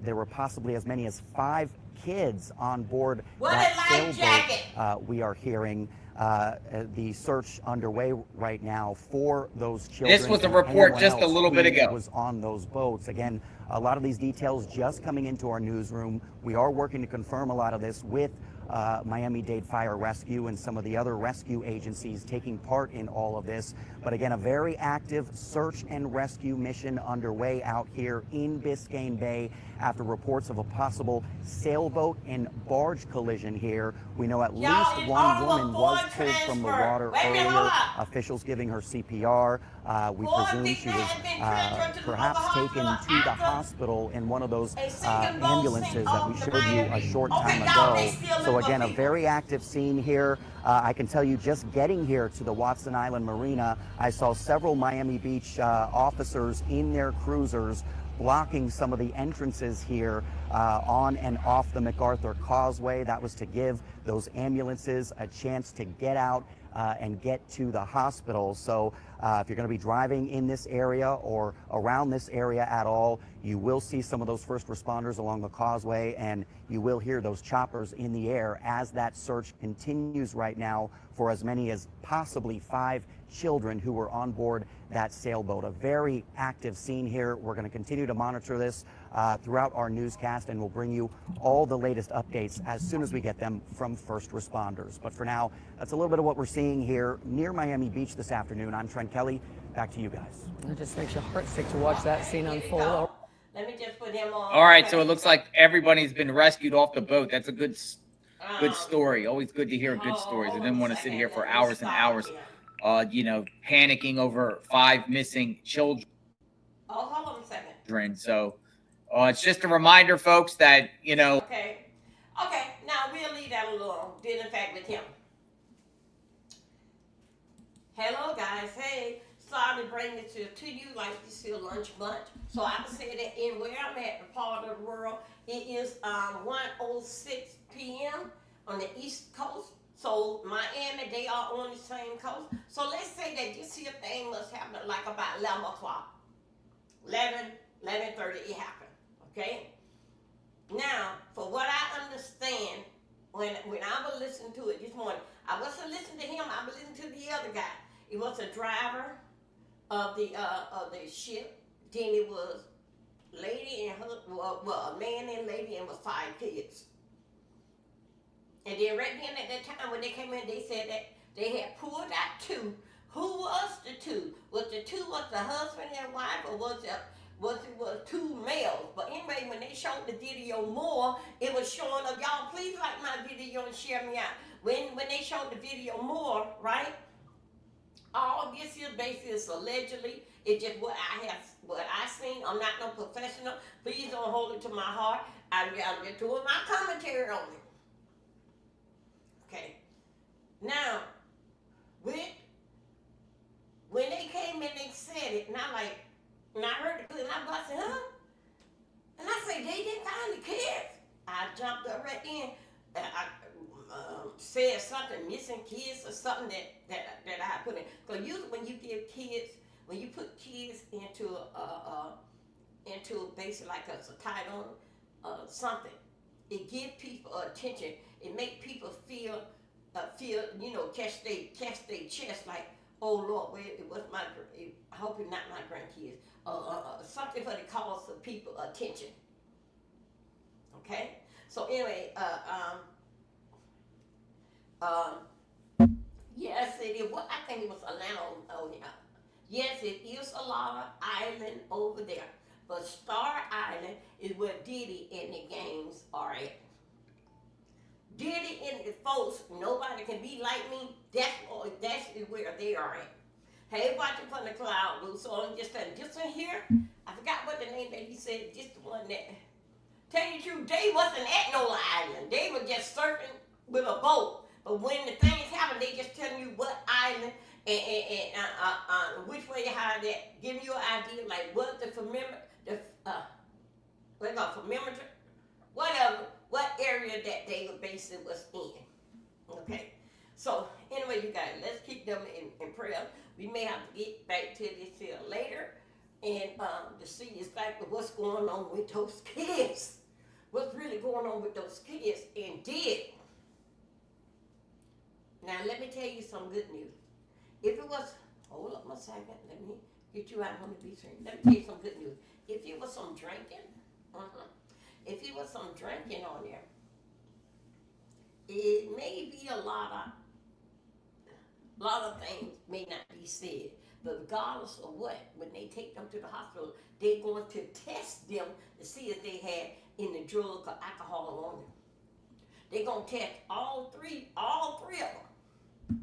there were possibly as many as 5 kids on board that sailboat we are hearing. the search underway right now for those children. This was a and report anyone just a else little bit who ago. was on those boats. Again, a lot of these details just coming into our newsroom. We are working to confirm a lot of this with Miami-Dade Fire Rescue and some of the other rescue agencies taking part in all of this. But again, a very active search and rescue mission underway out here in Biscayne Bay after reports of a possible sailboat and barge collision here. We know at least one woman was pulled from the water earlier, officials giving her CPR. We presume she was perhaps taken to the hospital in one of those ambulances that we showed you a short time ago. So again, a very active scene here. I can tell you, just getting here to the Watson Island Marina, I saw several Miami Beach officers in their cruisers blocking some of the entrances here on and off the MacArthur Causeway. That was to give those ambulances a chance to get out and get to the hospital. So if you're going to be driving in this area or around this area at all, you will see some of those first responders along the causeway, and you will hear those choppers in the air as that search continues right now for as many as possibly 5 children who were on board that sailboat. A very active scene here. We're going to continue to monitor this throughout our newscast, and we'll bring you all the latest updates as soon as we get them from first responders. But for now, that's a little bit of what we're seeing here near Miami Beach this afternoon. I'm Trent Kelly. Back to you guys. It just makes your heart sick to watch that scene unfold. Let me just put him on. All right, so it looks like everybody's been rescued off the boat. That's a good story. Always good to hear good stories. I didn't want to sit here for hours and hours, panicking over 5 missing children. Oh, hold on a second. So it's just a reminder, folks, that, Okay. Now we'll leave that alone. Did in fact with him. Hello, guys. Hey. Sorry to bring this to you like this is lunch bunch. So I would say that in where I'm at, the part of the world, it is 1:06 p.m. on the East Coast. So Miami, they are on the same coast. So let's say that this here thing must happen like about 11 o'clock. 11:30 it happened. Okay? Now, for what I understand, when I was listening to it this morning, I wasn't listening to him, I was listening to the other guy. It was a driver of the ship. Then it was lady and her, well, a man and lady, and was 5 kids. And then right then at that time when they came in, they said that they had pulled out 2. Who was the 2? Was the 2 the husband and wife, or was it 2 males? But anyway, when they showed the video more, it was showing up. Y'all, please like my video and share me out. When they showed the video more, right? All this is basically is allegedly. It's just what I seen. I'm not no professional. Please don't hold it to my heart. I'm just doing my commentary on it. Okay. Now, when they came in, they said it, and I heard it, and I busted, huh? And I said, they didn't find the kids. I jumped up right in. I said something, missing kids or something that I put in. Because usually when you give kids, when you put kids into basically like a title, something, it gives people attention. It makes people feel catch their chest like, oh Lord, it was I hope it's not my grandkids. Something for the cause of people attention. Okay, so anyway, yes, it is. Well, I think it was Atlanta. Yes, it is a lot of island over there, but Star Island is where Diddy and the gangs are at. Diddy and the folks, nobody can be like me. That's where they are at. Hey, watching from the cloud, dude. So I'm just saying, just in here, I forgot what the name that he said. Just the one that. Tell you the truth, they wasn't at no island. They were just surfing with a boat. But when the things happen, they just telling you what island and which way to hide that, giving you an idea like what the what area that they basically was in. Okay, so anyway, you guys, let's keep them in prayer. We may have to get back to this here later and to see exactly what's going on with those kids. What's really going on with those kids, and Now let me tell you some good news. If it was, hold up a second, let me get you out on the beach. Let me tell you some good news. If it was some drinking, if it was some drinking on there, it may be a lot of things may not be said. But regardless of what, when they take them to the hospital, they're going to test them to see if they had any drug or alcohol on them. They're going to test all three of them.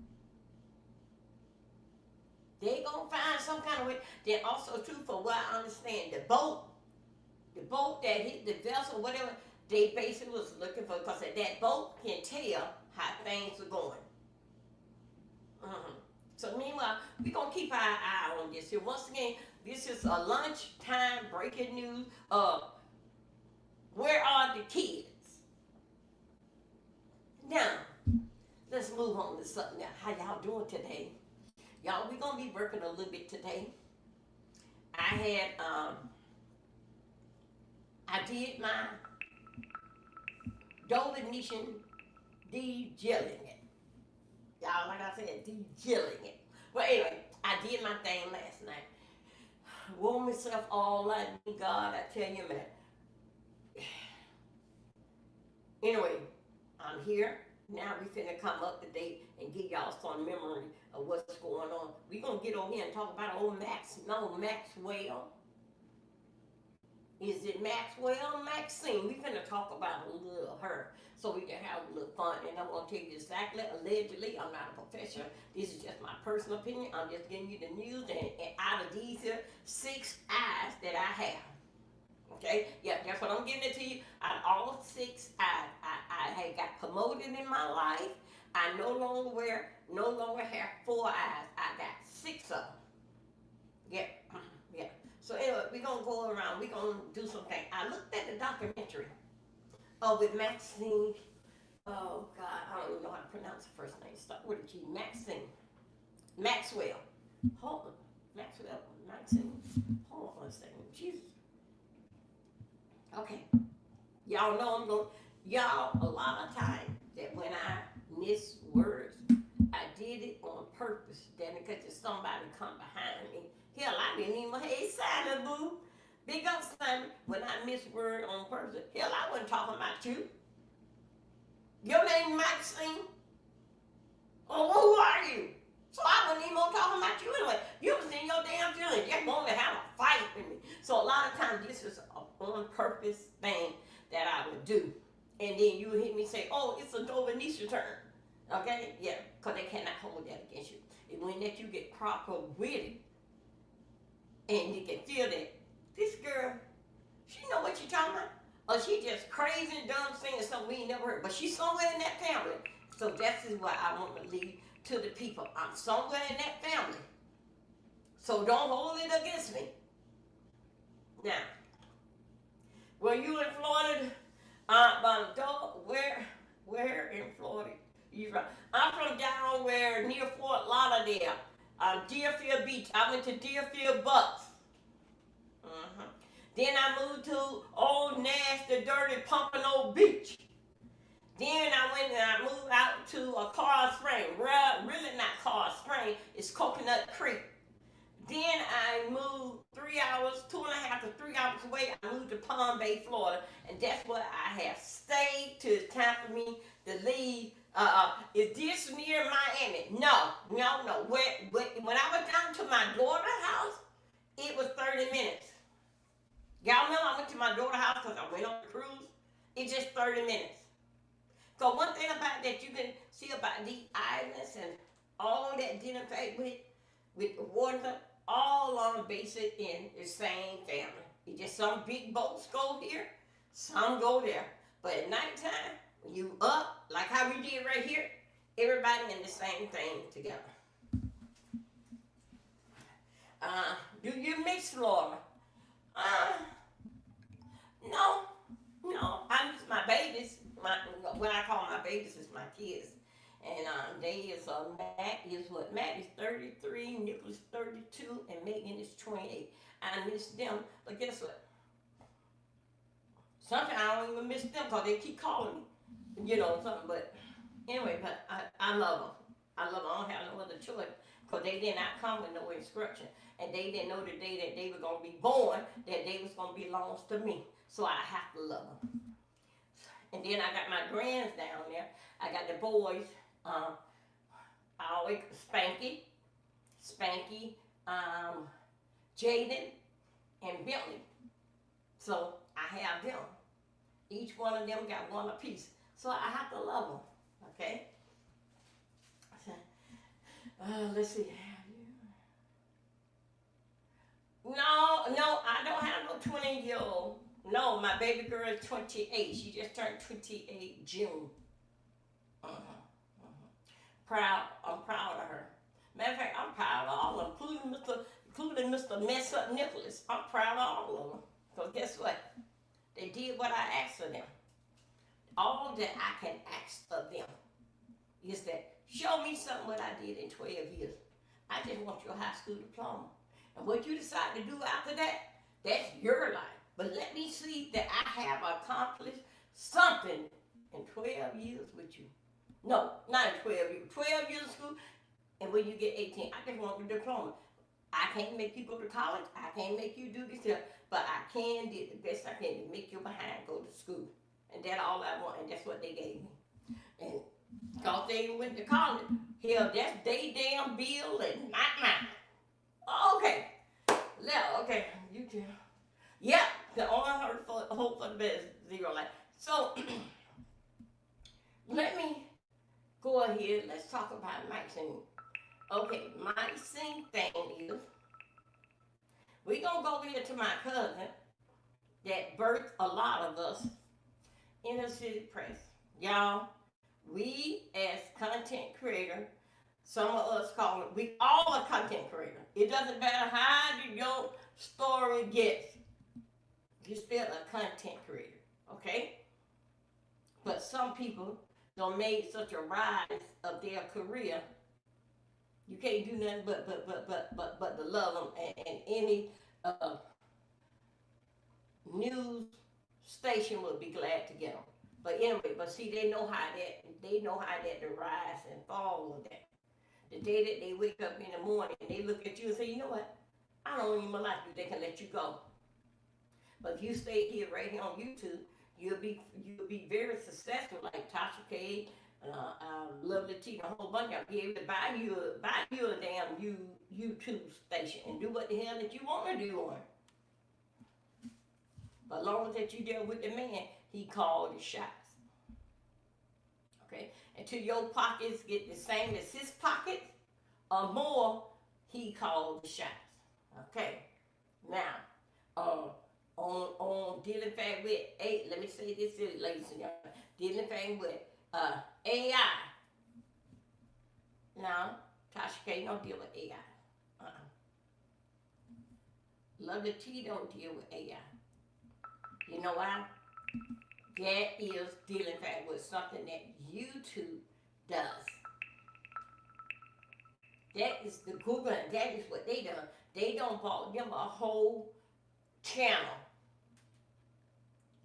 They're going to find some kind of way. Then also, too, for what I understand, the boat that hit the vessel, whatever, they basically was looking for, because that boat can tell how things are going. So meanwhile, we're going to keep our eye on this here. Once again, this is a lunchtime breaking news. Where are the kids? Now, let's move on to something else. How y'all doing today? Y'all, we're going to be working a little bit today. I did my Domination de-gelling it. Y'all, like I said, de-gelling it. Well, anyway, I did my thing last night. Wore myself all like God, I tell you, man. Anyway, I'm here. Now we finna come up to date and give y'all some memory of what's going on. We gonna get over here and talk about old Maxwell. Is it Maxwell or Maxine? We finna talk about a little her so we can have a little fun. And I'm gonna tell you exactly, allegedly, I'm not a professional. This is just my personal opinion. I'm just giving you the news, and out of these here 6 eyes that I have. Okay, yeah, that's what I'm giving it to you. Out of all 6 eyes, I had got promoted in my life. I no longer have 4 eyes. I got 6 of them. Yeah, yeah. So anyway, we're going to go around. We're going to do something. I looked at the documentary with Maxine. Oh, God, I don't even know how to pronounce the first name. Start with a G. Maxwell. Hold on. Maxine. Hold on a second. Jesus. Okay. Y'all know y'all, a lot of times that when I miss words, I did it on purpose. Then because if somebody come behind me, hell, I didn't even, hey, Simon, boo. Big up, Simon. When I miss word on purpose, hell, I wasn't talking about you. Your name Maxine? Oh, who are you? So I wasn't even talking about you anyway. You was in your damn feelings. You wanted to have a fight with me. So a lot of times this is an on purpose thing that I would do. And then you would hear me say, oh, it's a Dovenisha turn. Okay? Yeah, because they cannot hold that against you. And when that you get proper with it, and you can feel that this girl, she know what you're talking about. Or she just crazy and dumb saying something we ain't never heard. But she's somewhere in that family. So that's is what I want to leave to the people. I'm somewhere in that family. So don't hold it against me. Now, were you in Florida? Where in Florida? You from? I'm from down where near Fort Lauderdale, Deerfield Beach. I went to Deerfield Bucks. Then I moved to old nasty, dirty Pompano Beach. Then I went and I moved out to a Coral Spring. Really not Coral Spring, it's Coconut Creek. Then I moved 3 hours, 2.5 to 3 hours away. I moved to Palm Bay, Florida, and that's where I have stayed till it's time for me to leave. Is this near Miami? No. When I was down to my daughter's house, it was 30 minutes. Y'all know I went to my daughter's house because I went on a cruise. It's just 30 minutes. So one thing about that you can see about these islands and all that dealing with the water, all on basic in the same family. It's just some big boats go here, some go there. But at nighttime, when you up, like how we did right here, everybody in the same thing together. Do you miss Florida? No. I miss my babies. What I call my babies is my kids. And they is Matt is what? Matt is 33, Nicholas 32, and Megan is 28. I miss them, but guess what? Sometimes I don't even miss them because they keep calling me, something. But anyway, but I love them. I love them. I don't have no other choice. Because they did not come with no instruction. And they didn't know the day that they were going to be born, that they was going to belong to me. So I have to love them. And then I got my grands down there. I got the boys. I always Spanky, Jaden, and Bentley. So I have them. Each one of them got one apiece. So I have to love them. Okay? Let's see. No, I don't have no 20-year-old. No, my baby girl is 28. She just turned 28 June. I'm proud of her. Matter of fact, I'm proud of all of them, including Mr. Mess Up Nicholas. I'm proud of all of them. Because guess what? They did what I asked of them. All that I can ask of them is that show me something what I did in 12 years. I just want your high school diploma. And what you decide to do after that, that's your life. But let me see that I have accomplished something in 12 years with you. No, not in 12 years. 12 years of school, and when you get 18, I just want the diploma. I can't make you go to college. I can't make you do this stuff. But I can do the best I can to make you behind go to school. And that's all I want, and that's what they gave me. And because they went to college, hell, that's they damn bill and not mine. Okay. Yeah, okay. You too. Yep. The only hope for the best, zero life. So, let me go ahead. Let's talk about my scene. Okay, my scene thing is, we're going to go over here to my cousin that birthed a lot of us in the city press. Y'all, we as content creators, some of us call it, we all are content creators. It doesn't matter how your story gets, you're still a content creator, okay? But some people don't make such a rise of their career. You can't do nothing but to love them, and any news station would be glad to get them. But anyway, but see, they know how that the rise and fall of that. The day that they wake up in the morning and they look at you and say, you know what, I don't even like you, they can let you go. But if you stay here right here on YouTube, you'll be very successful, like Tasha K, Lovely T, a whole bunch of them. Be able to buy you a damn YouTube station and do what the hell that you want to do on it. But as long as that you deal with the man, he called the shots. Okay? Until your pockets get the same as his pockets or more, he called the shots. Okay? Now, on dealing fact with let me say this, ladies and gentlemen, dealing fact with AI. Now, Tasha K don't deal with AI. Lovely T don't deal with AI. You know why? That is dealing fact with something that YouTube does. That is the Google, and that is what they done. They don't bought them a whole channel.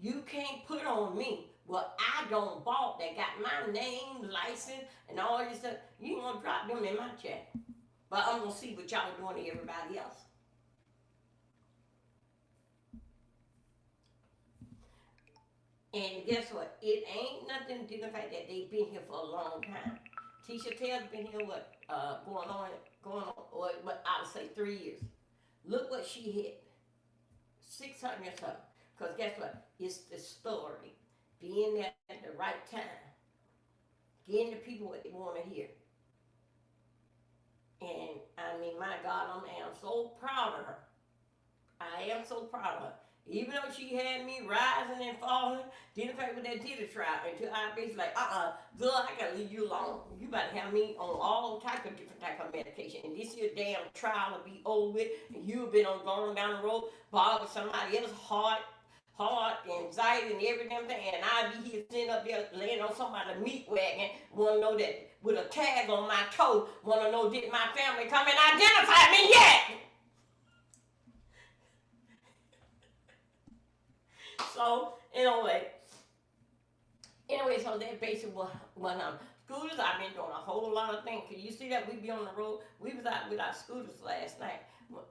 You can't put on me what I don't bought that got my name, license, and all this stuff. You ain't gonna drop them in my chat. But I'm gonna see what y'all doing to everybody else. And guess what? It ain't nothing to do with the fact that they've been here for a long time. Tisha Taylor's been here, going on, but I would say 3 years. Look what she hit. 600 or something. Because guess what? It's the story. Being there at the right time. Getting the people what they want to hear. And I mean, my God, I am so proud of her. I am so proud of her. Even though she had me rising and falling, didn't fight with that titty trial until I basically like, girl, I gotta leave you alone. You about to have me on all type of different type of medication. And this your damn trial will be over with, and you've been on going down the road, bothering somebody else's heart, anxiety, and every damn thing. And I be here sitting up there laying on somebody's meat wagon, wanna know that with a tag on my toe, wanna know did my family come and identify me yet? So, anyway, so that basically what scooters, I've been doing a whole lot of things. Can you see that we be on the road? We was out with our scooters last night.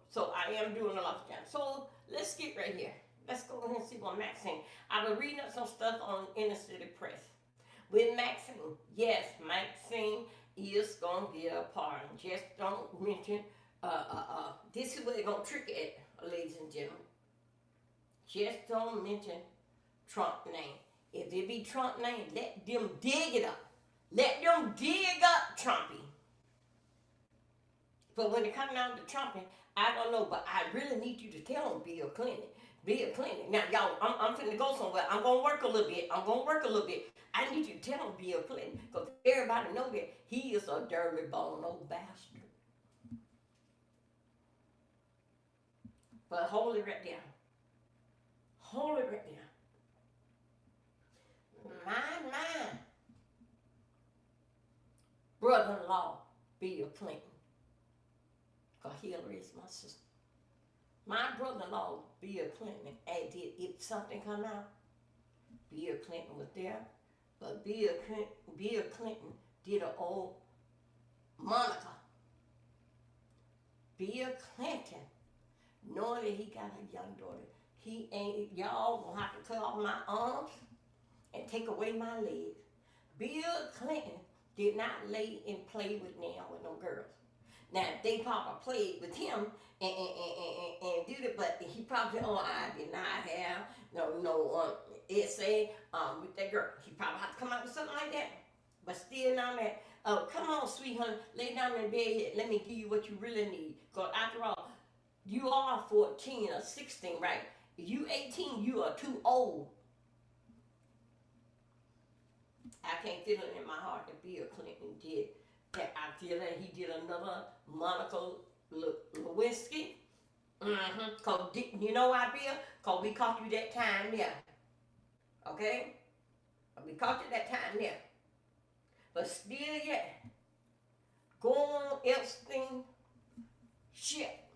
So I am doing a lot of things. So let's get right here. Let's go ahead and see what Maxine. I was reading up some stuff on Inner City Press. With Maxine, yes, Maxine is gonna get a pardon. Just don't mention. This is where they're gonna trick it, ladies and gentlemen. Just don't mention Trump name. If it be Trump name, let them dig it up. Let them dig up Trumpy. But when it comes down to Trumpy, I don't know, but I really need you to tell them Bill Clinton. Bill Clinton. Now, y'all, I'm finna go somewhere. I'm gonna work a little bit. I need you to tell them Bill Clinton, because everybody know that he is a dirty bone old bastard. But hold it right there. Hold it right there. My brother-in-law, Bill Clinton. Because Hillary is my sister. My brother-in-law, Bill Clinton, and if something come out, Bill Clinton was there. But Bill Clinton did an old Monica. Bill Clinton, knowing that he got a young daughter, he ain't, y'all gonna have to cut off my arms and take away my legs. Bill Clinton did not lay and play with no girls. Now, they probably played with him and did it, but he probably, I did not have essay with that girl. He probably had to come out with something like that. But still, now that, come on, sweetheart, lay down in bed. Let me give you what you really need. Because after all, you are 14 or 16, right? If you 18, you are too old. I can't feel it in my heart that Bill Clinton did that. I feel that he did another Monica Lewinsky. Cause you know why, Bill? Cause we caught you that time there. Okay? We caught you that time there. But still yet, go on Epstein shit.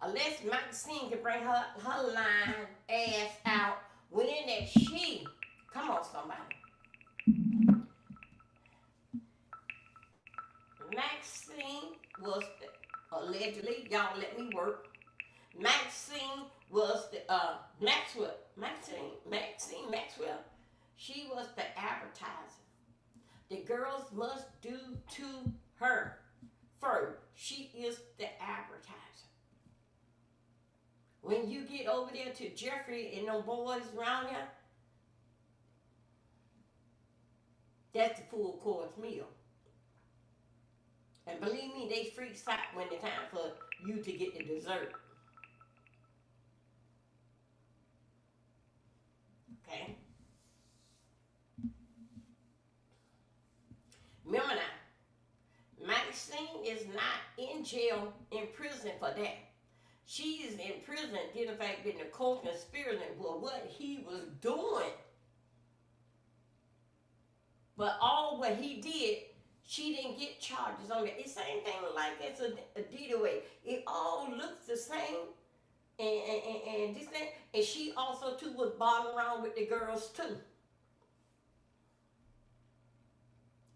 Unless Maxine can bring her lying ass out when that she, come on somebody. Maxine was allegedly, y'all let me work. Maxine was the Maxwell. She was the advertiser. The girls must do to her first. She is the advertiser. When you get over there to Jeffrey and them boys around there, that's the full course meal. And believe me, they freaks out when it's time for you to get the dessert. Okay? Remember now, Maxine is not in jail, in prison for that. She is in prison, did in fact been a co-conspirator for what he was doing. But all what he did, she didn't get charges on it. It's the same thing like it's a DDoA. It all looks the same. And this thing. And she also too was bothering around with the girls too.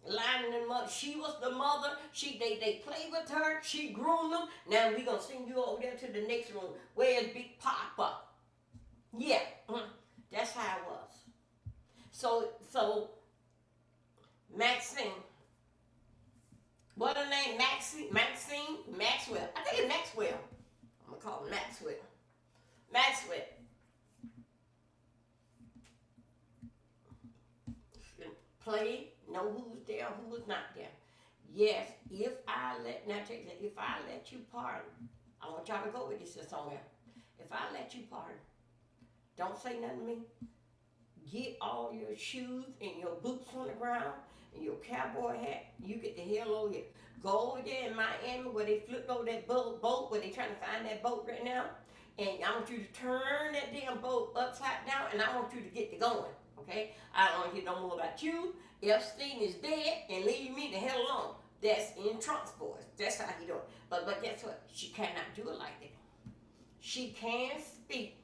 Lining them up. She was the mother. They played with her. She groomed them. Now we gonna send you over there to the next room. Where's Big Papa? Yeah, that's how it was. So Maxine. What her name? Maxine? Maxwell. I think it's Maxwell. I'm gonna call him Maxwell. Maxwell. Play, know who's there, who was not there. Yes, if I let you pardon, I want y'all to go with this somewhere. If I let you pardon, don't say nothing to me. Get all your shoes and your boots on the ground and your cowboy hat. You get the hell over here. Go over there in Miami where they flipped over that boat, where they trying to find that boat right now. And I want you to turn that damn boat upside down, and I want you to get to going. Okay? I don't want to hear no more about you. Epstein is dead, and leave me the hell alone. That's in Trump's voice. That's how he do it. But guess what? She cannot do it like that. She can speak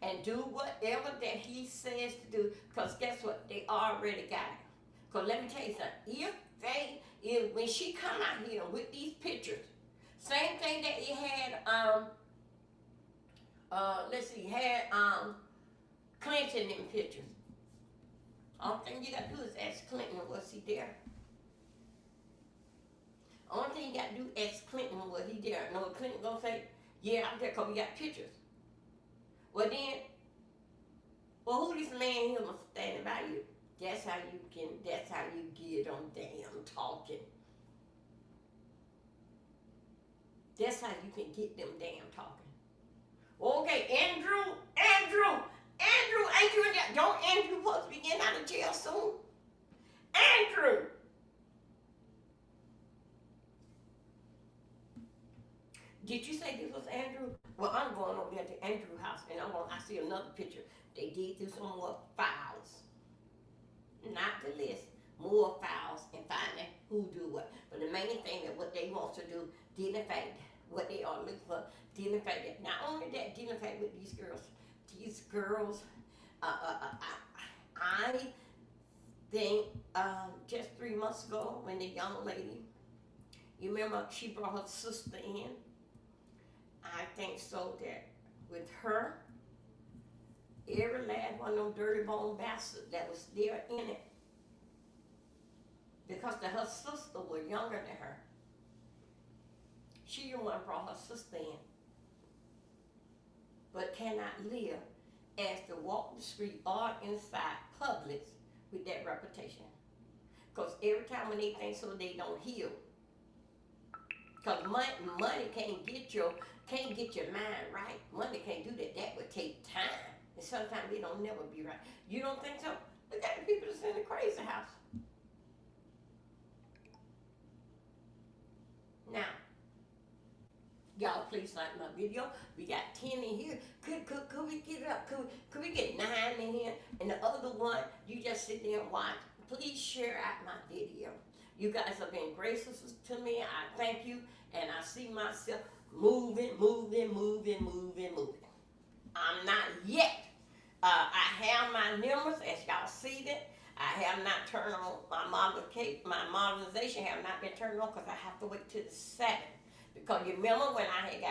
and do whatever that he says to do, because guess what? They already got it. Cause let me tell you something. If when she come out here with these pictures, same thing that he had, let's see, Clinton in pictures. Only thing you gotta do is ask Clinton, was he there? Only thing you gotta do is ask Clinton, was he there? No, Clinton gonna say, yeah, I'm there because we got pictures. Well then, who this man here was standing by you? That's how you get them damn talking. That's how you can get them damn talking. Okay, Andrew, ain't you in there? Don't Andrew supposed to be getting out of jail soon? Andrew! Did you say this was Andrew? Well, I'm going over there to Andrew's house and I see another picture. They did do some more files. Not the list, more files and finding who do what. But the main thing that what they want to do, deal in fact, what they are looking for, deal in fact that not only that, deal in fact with these girls. These girls, I think just 3 months ago when the young lady, you remember she brought her sister in. I think so that with her, every last one of them dirty bone bastards that was there in it, because her sister was younger than her. She the one brought her sister in, but cannot live as to walk the street or inside Publix with that reputation. Because every time when they think so, they don't heal. Because money can't get your mind right. Money can't do that. That would take time. And sometimes it don't never be right. You don't think so? Look at the people that's in the crazy house. Now, y'all please like my video. We got 10 in here. Could we get it up? Could we get 9 in here? And the other one, you just sit there and watch. Please share out my video. You guys have been gracious to me. I thank you. And I see myself moving. I'm not yet. I have my numbers, as y'all see that. I have not turned on my modernization have not been turned on because I have to wait till the 7th. Because you remember when I had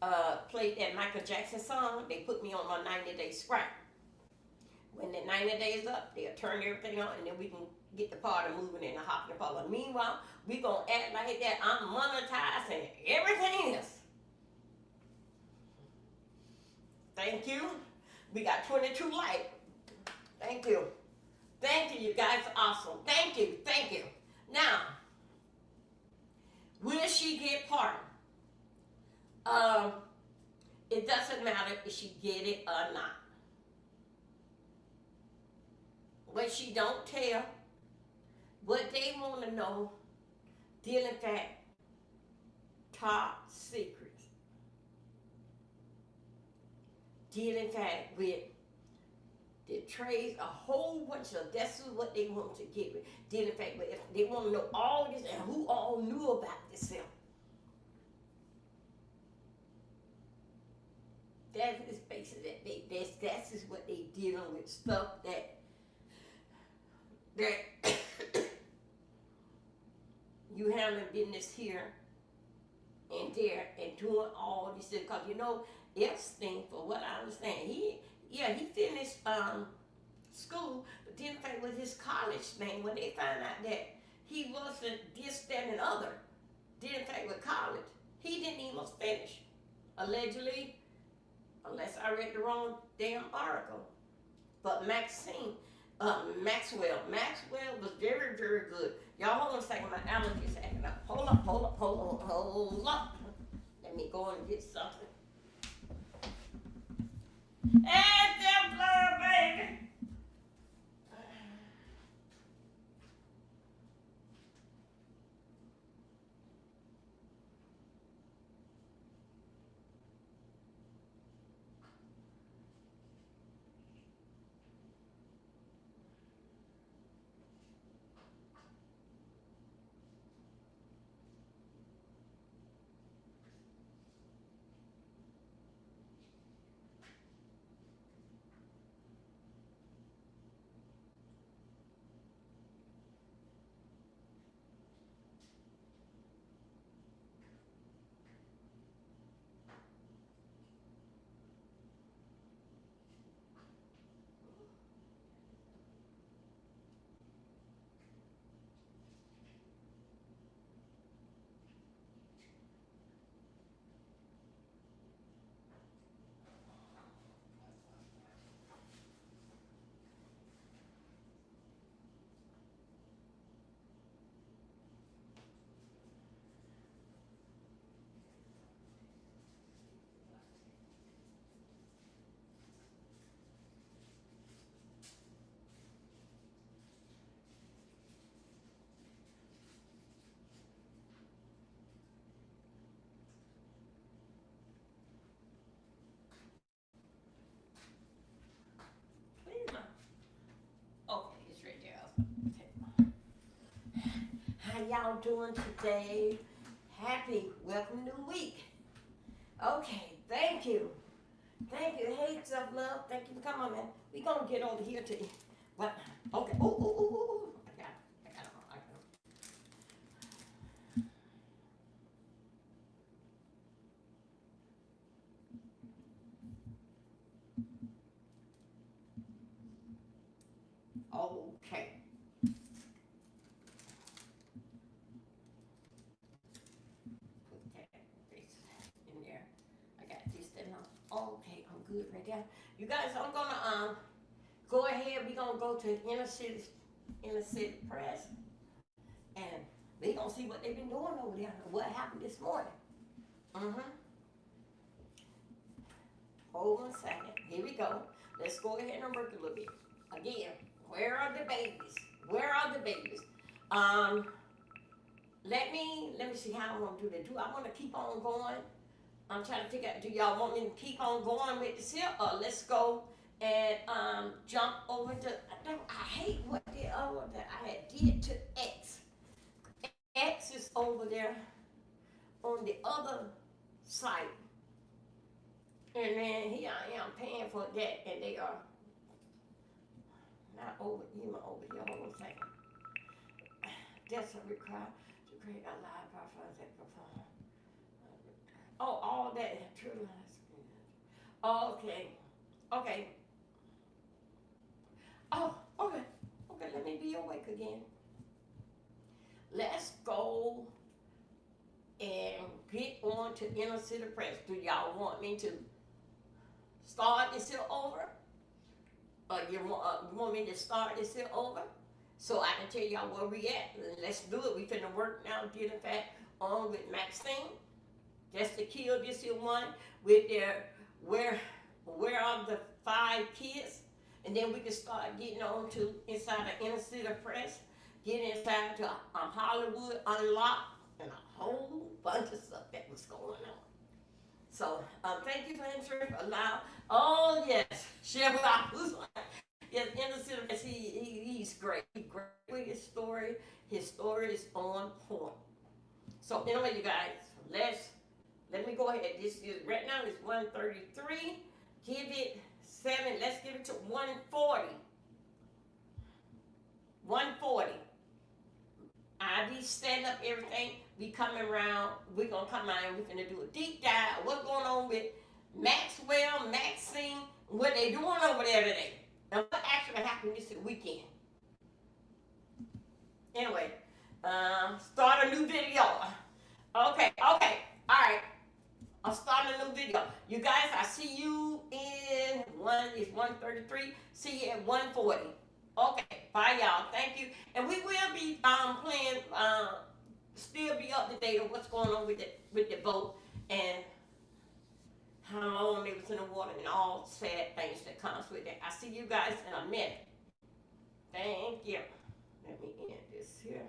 got played that Michael Jackson song, they put me on my 90-day scrap. When the 90 days up, they'll turn everything on and then we can get the party moving and the hop and the party. Meanwhile, we gonna act like that I'm monetized and everything else. Thank you. We got 22 likes. Thank you. Thank you, you guys are awesome. Thank you. Now, will she get pardoned? It doesn't matter if she get it or not. What she don't tell, what they want to know, dealing fact, top secrets. Dealing fact with the trades, a whole bunch of, that's what they want to get with. Dealing fact with, if they want to know all this and who all knew about this film. That is basically that's is what they dealing with, stuff that you handling business here and there and doing all this stuff. Because you know, Epstein, for what I understand, he finished school, but then with his college thing, when they found out that he wasn't this, that, and other, didn't think with college, he didn't even finish, allegedly, unless I read the wrong damn article. But Maxwell was very, very good. Y'all hold on a second, my allergies acting up. Hold up. Let me go and get something. And Templar, baby. y'all doing today? Happy welcome new week. Okay, thank you. Thank you. Hey, tough love. Thank you for coming, man. We gonna get over here to you. What? Okay. Ooh, ooh, ooh, ooh. I got it. Okay. Put that this in there. I got this thing on. Okay, I'm good right there. You guys, I'm gonna go ahead. We gonna go to inner city press, and we gonna see what they've been doing over there. What happened this morning? Hold on a second. Here we go. Let's go ahead and work a little bit. Again, where are the babies? Where are the babies? Let me see how I want to do that. Do I want to keep on going? I'm trying to figure out, do y'all want me to keep on going with this here, or let's go and jump over to, I hate what the other that I had did to X. X is over there on the other site. And then here I am paying for that, and they are not over, even over here. Hold on a second. That's a require to create a live profile that perform. Oh, all that true. Okay. Okay. Oh, okay. Okay, let me be awake again. Let's go and get on to inner city press. Do y'all want me to start this here over? Or you want me to start this here over? So I can tell y'all where we at. Let's do it. We finna work now, get in fact on with Maxine. Just to kill this here one with their where are the 5 kids, and then we can start getting on to inside the inner city press, get inside to Hollywood Unlocked, and a whole bunch of stuff that was going on. So thank you for entering. Allow. Oh yes, Chef was yes, inner city press. He's great. He's great with his story. His story is on point. So anyway, you guys, let me go ahead. This is right now it's 133. Give it 7. Let's give it to 140. 140. I be setting up everything. We coming around. We're gonna come out and we're gonna do a deep dive. What's going on with Maxwell, Maxine, what they doing over there today, and what actually happened this weekend. Anyway, start a new video. Okay, all right. I'm starting a new video. You guys, I see you in 133. See you at 140. Okay, bye y'all. Thank you. And we will be playing, still be up to date on what's going on with the boat and how long they was in the water and all sad things that comes with that. I see you guys in a minute. Thank you. Let me end this here.